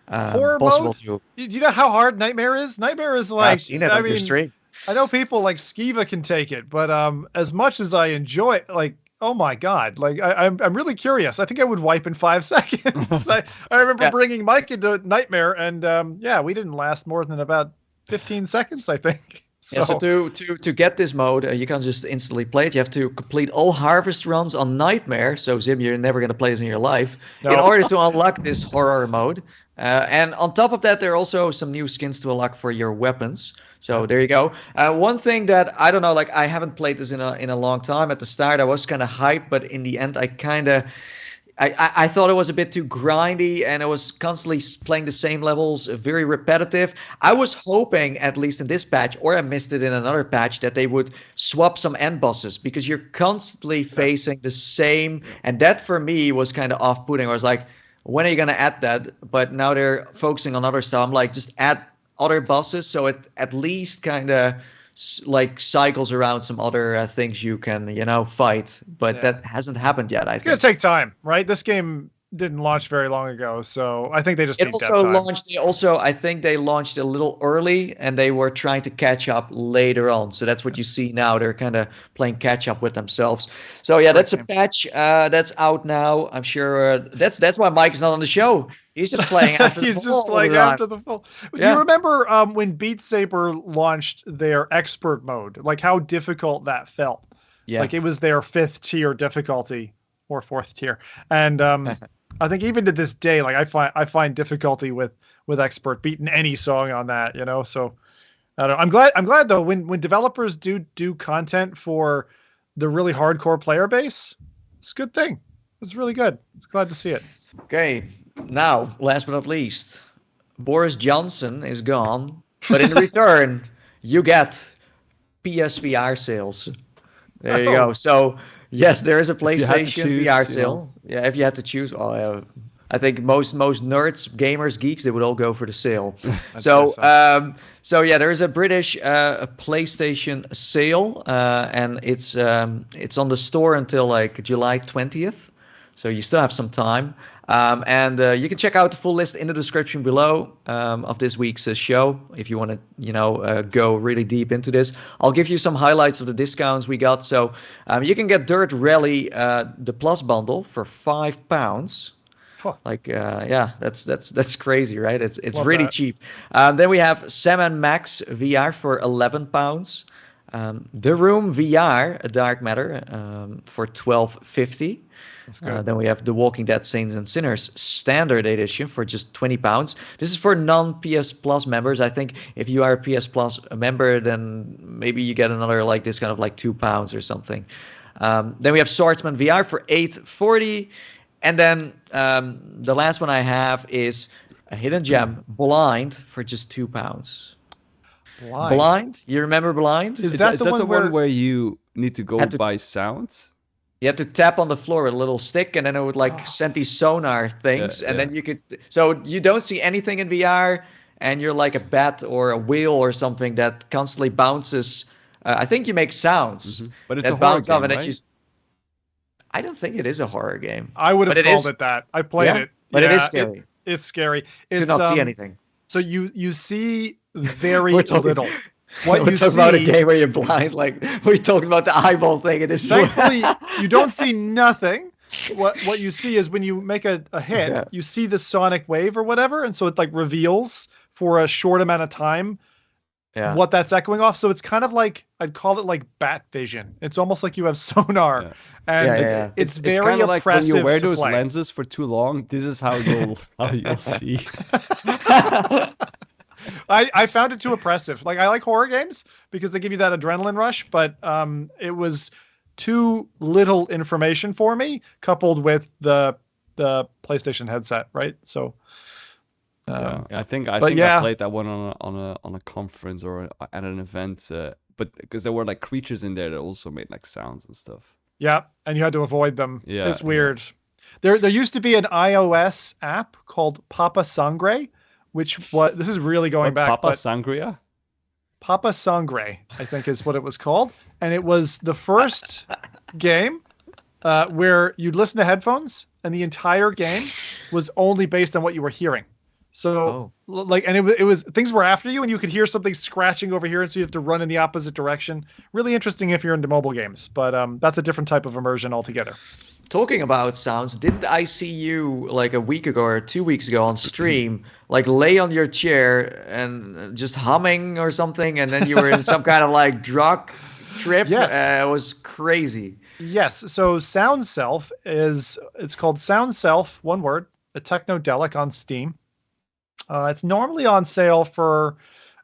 horror possible mode? to. Do you know how hard Nightmare is? Nightmare is like, I've seen it on your stream. I know people like Skiva can take it, but as much as I enjoy it, like, oh my God, like I'm really curious. I think I would wipe in 5 seconds. I remember bringing Mike into Nightmare, and we didn't last more than about 15 seconds, I think. So to get this mode, you can't just instantly play it. You have to complete all harvest runs on Nightmare. So Zim, you're never going to play this in your life in order to unlock this horror mode. And on top of that, there are also some new skins to unlock for your weapons. So there you go. One thing that I don't know, like I haven't played this in a long time. At the start, I was kind of hyped, but in the end, I thought it was a bit too grindy, and it was constantly playing the same levels, very repetitive. I was hoping, at least in this patch, or I missed it in another patch, that they would swap some end bosses, because you're constantly facing the same, and that for me was kind of off-putting. I was like, when are you going to add that? But now they're focusing on other stuff. I'm like, just add other bosses, so it at least kind of like cycles around some other things you can fight, but that hasn't happened yet. I think it's gonna take time, right? This game didn't launch very long ago, so I think they just need time. I think they launched a little early, and they were trying to catch up later on. So that's what you see now. They're kind of playing catch up with themselves. So yeah, that's a patch that's out now. I'm sure that's why Mike is not on the show. He's just playing after the fall. He's just playing after the fall. Do you remember when Beat Saber launched their expert mode? Like how difficult that felt. Yeah. Like it was their 5th tier difficulty or 4th tier, and I think even to this day, like I find difficulty with expert beating any song on that, So I don't know. I'm glad though when developers do content for the really hardcore player base, it's a good thing. It's really good. Glad to see it. Okay, now last but not least, Boris Johnson is gone. But in return, you get PSVR sales. There you go. So yes, there is a PlayStation VR sale. Yeah, if you had to choose, I think most nerds, gamers, geeks, they would all go for the sale. So yeah, there is a British PlayStation sale, and it's on the store until like July 20th. So you still have some time. And you can check out the full list in the description below of this week's show if you want to, go really deep into this. I'll give you some highlights of the discounts we got. So you can get Dirt Rally, the Plus bundle for £5. Huh. Like, that's crazy, right? It's really cheap. Then we have Sam & Max VR for £11. The Room VR, a Dark Matter, for $12.50. Then we have The Walking Dead Saints and Sinners Standard Edition for just £20. This is for non-PS Plus members. I think if you are a PS Plus member, then maybe you get another like this kind of like £2 or something. Then we have Swordsman VR for $8.40. And then the last one I have is a hidden gem, Blind, for just £2. Blind? You remember Blind? Is that the one where you need to go by sounds? You have to tap on the floor with a little stick, and then it would send these sonar things, and then you could. So you don't see anything in VR, and you're like a bat or a wheel or something that constantly bounces. I think you make sounds, but it's a horror game, right? I don't think it is a horror game. I would have called it that. I played it, but it is scary. It's scary. Do not see anything. So you see very little. What we're talking about a game where you're blind, like we're talking about the eyeball thing. It is thankfully you don't see nothing. What you see is when you make a hit, you see the sonic wave or whatever, and so it like reveals for a short amount of time what that's echoing off. So it's kind of like I'd call it like bat vision. It's almost like you have sonar, and it's very kind of like when you wear those lenses for too long. This is how you'll see. I found it too oppressive. Like I like horror games because they give you that adrenaline rush, but it was too little information for me, coupled with the PlayStation headset, right? So I think I played that one on a conference or at an event, but because there were like creatures in there that also made like sounds and stuff. Yeah, and you had to avoid them. Yeah, it's weird. There used to be an iOS app called Papa Sangre. This is really going back. Papa Sangria? Papa Sangre, I think is what it was called. And it was the first game where you'd listen to headphones and the entire game was only based on what you were hearing. So and it was things were after you and you could hear something scratching over here. And so you have to run in the opposite direction. Really interesting if you're into mobile games, but that's a different type of immersion altogether. Talking about sounds, didn't I see you like a week ago or 2 weeks ago on stream, like lay on your chair and just humming or something, and then you were in some kind of like drug trip? Yes. It was crazy. Yes. So Sound Self it's called Sound Self, one word, a technodelic on Steam. It's normally on sale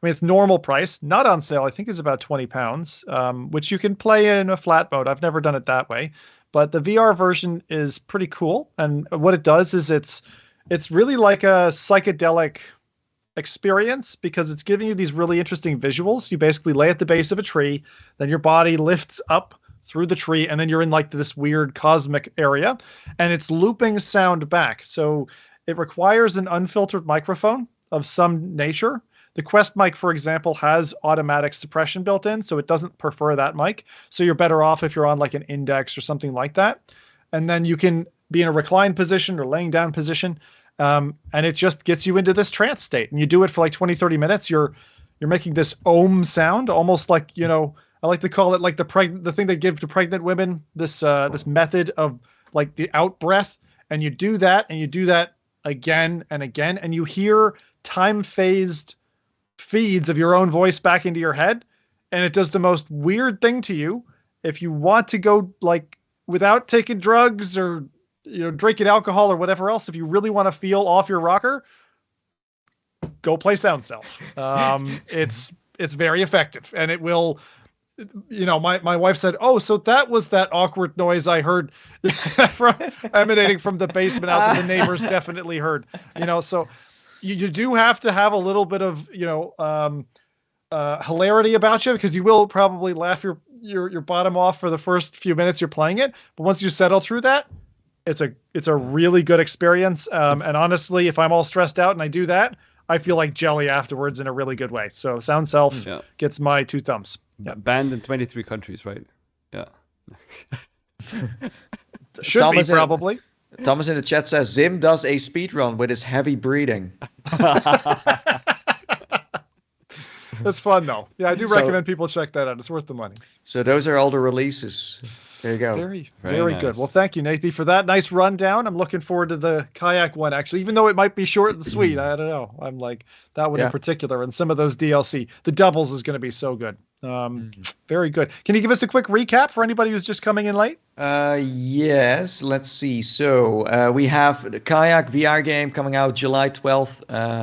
it's normal price, not on sale. I think it's about £20, which you can play in a flat mode. I've never done it that way. But the VR version is pretty cool. And what it does is it's really like a psychedelic experience because it's giving you these really interesting visuals. You basically lay at the base of a tree, then your body lifts up through the tree, and then you're in like this weird cosmic area, and it's looping sound back. So it requires an unfiltered microphone of some nature. The Quest mic, for example, has automatic suppression built in, so it doesn't prefer that mic. So you're better off if you're on like an Index or something like that. And then you can be in a reclined position or laying down position, and it just gets you into this trance state. And you do it for like 20, 30 minutes. You're making this ohm sound, almost like, I like to call it like the thing they give to pregnant women, this method of like the out breath. And you do that, and you do that again and again, and you hear time-phased feeds of your own voice back into your head, and it does the most weird thing to you. If you want to go like without taking drugs or drinking alcohol or whatever else, if you really want to feel off your rocker, go play Sound Self. It's very effective, and it will. My wife said, "Oh, so that was that awkward noise I heard emanating from the basement out that the neighbors definitely heard." So you do have to have a little bit of hilarity about you, because you will probably laugh your bottom off for the first few minutes you're playing it, but once you settle through that, it's a really good experience. And honestly, if I'm all stressed out and I do that, I feel like jelly afterwards in a really good way. So Sound Self gets my 2 thumbs. Yeah. Banned in 23 countries, right? Yeah. Should Thomas be, probably. Thomas in the chat says, Zim does a speed run with his heavy breathing. That's fun, though. Yeah, I do recommend people check that out. It's worth the money. So those are all the releases. There you go. Very nice. Good. Well, thank you, Nathan, for that nice rundown. I'm looking forward to the kayak one, actually, even though it might be short and sweet. I don't know. I'm like that one in particular, and some of those DLC. The doubles is going to be so good. Very good. Can you give us a quick recap for anybody who's just coming in late? Yes. Let's see. So we have the Kayak VR game coming out July 12th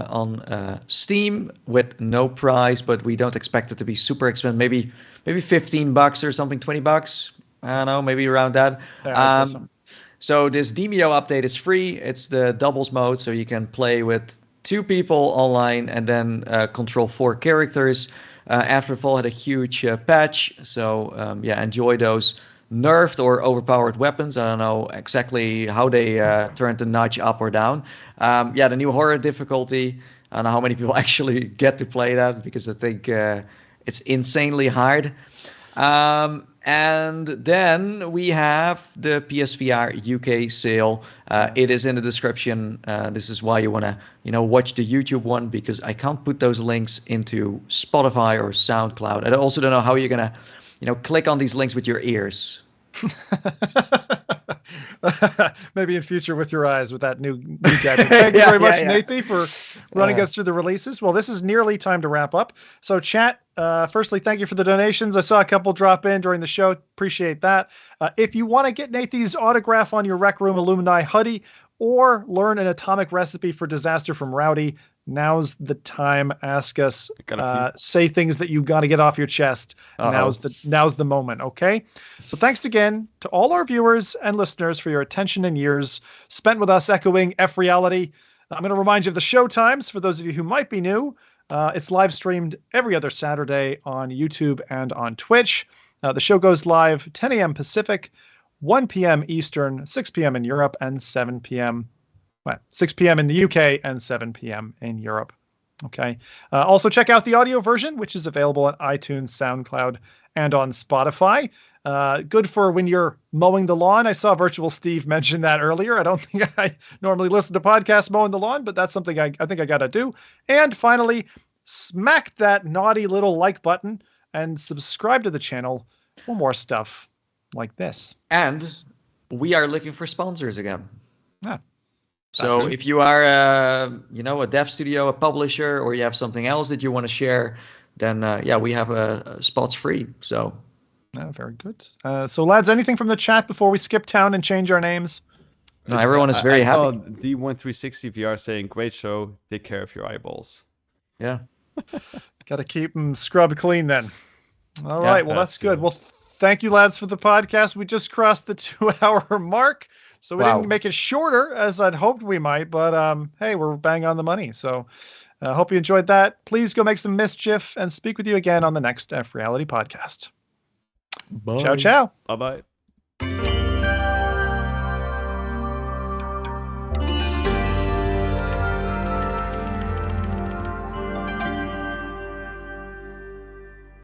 on Steam with no price, but we don't expect it to be super expensive. Maybe $15 or something, $20. I don't know, maybe around that. Yeah, that's awesome. So this DMCA update is free. It's the doubles mode, so you can play with 2 people online and then control 4 characters. Afterfall had a huge patch, so enjoy those nerfed or overpowered weapons. I don't know exactly how they turned the notch up or down. The new horror difficulty. I don't know how many people actually get to play that, because I think it's insanely hard. And then we have the PSVR UK sale. It is in the description. This is why you want to, watch the YouTube one, because I can't put those links into Spotify or SoundCloud. I also don't know how you're gonna, click on these links with your ears. Maybe in future with your eyes with that new gadget. Thank you very much, Nathan, for running us through the releases. Well, this is nearly time to wrap up. So chat, firstly, thank you for the donations. I saw a couple drop in during the show. Appreciate that. If you want to get Nathan's autograph on your Rec Room Illuminati hoodie or learn an atomic recipe for disaster from Rowdy, now's the time. Ask us, say things that you got to get off your chest. Now's the moment. Okay. So thanks again to all our viewers and listeners for your attention and years spent with us echoing FReality. I'm going to remind you of the show times for those of you who might be new. It's live streamed every other Saturday on YouTube and on Twitch. The show goes live 10 a.m. Pacific, 1 p.m. Eastern, 6 p.m. in Europe, and 7 p.m. 6 p.m. in the UK and 7 p.m. in Europe. Okay. Also check out the audio version, which is available on iTunes, SoundCloud, and on Spotify. Good for when you're mowing the lawn. I saw Virtual Steve mention that earlier. I don't think I normally listen to podcasts mowing the lawn, but that's something I think I got to do. And finally, smack that naughty little like button and subscribe to the channel for more stuff like this. And we are looking for sponsors again. Yeah. So if you are, a dev studio, a publisher, or you have something else that you want to share, then we have spots free. So very good. So lads, anything from the chat before we skip town and change our names? No, everyone is very happy. I saw D1360 VR saying, "Great show. Take care of your eyeballs." Yeah. Got to keep them scrubbed clean then. All right. Well, that's good. Well, thank you, lads, for the podcast. We just crossed the 2-hour mark. So we didn't make it shorter as I'd hoped we might, but hey, we're bang on the money. So I hope you enjoyed that. Please go make some mischief and speak with you again on the next FReality Podcast. Bye. Ciao, ciao. Bye-bye.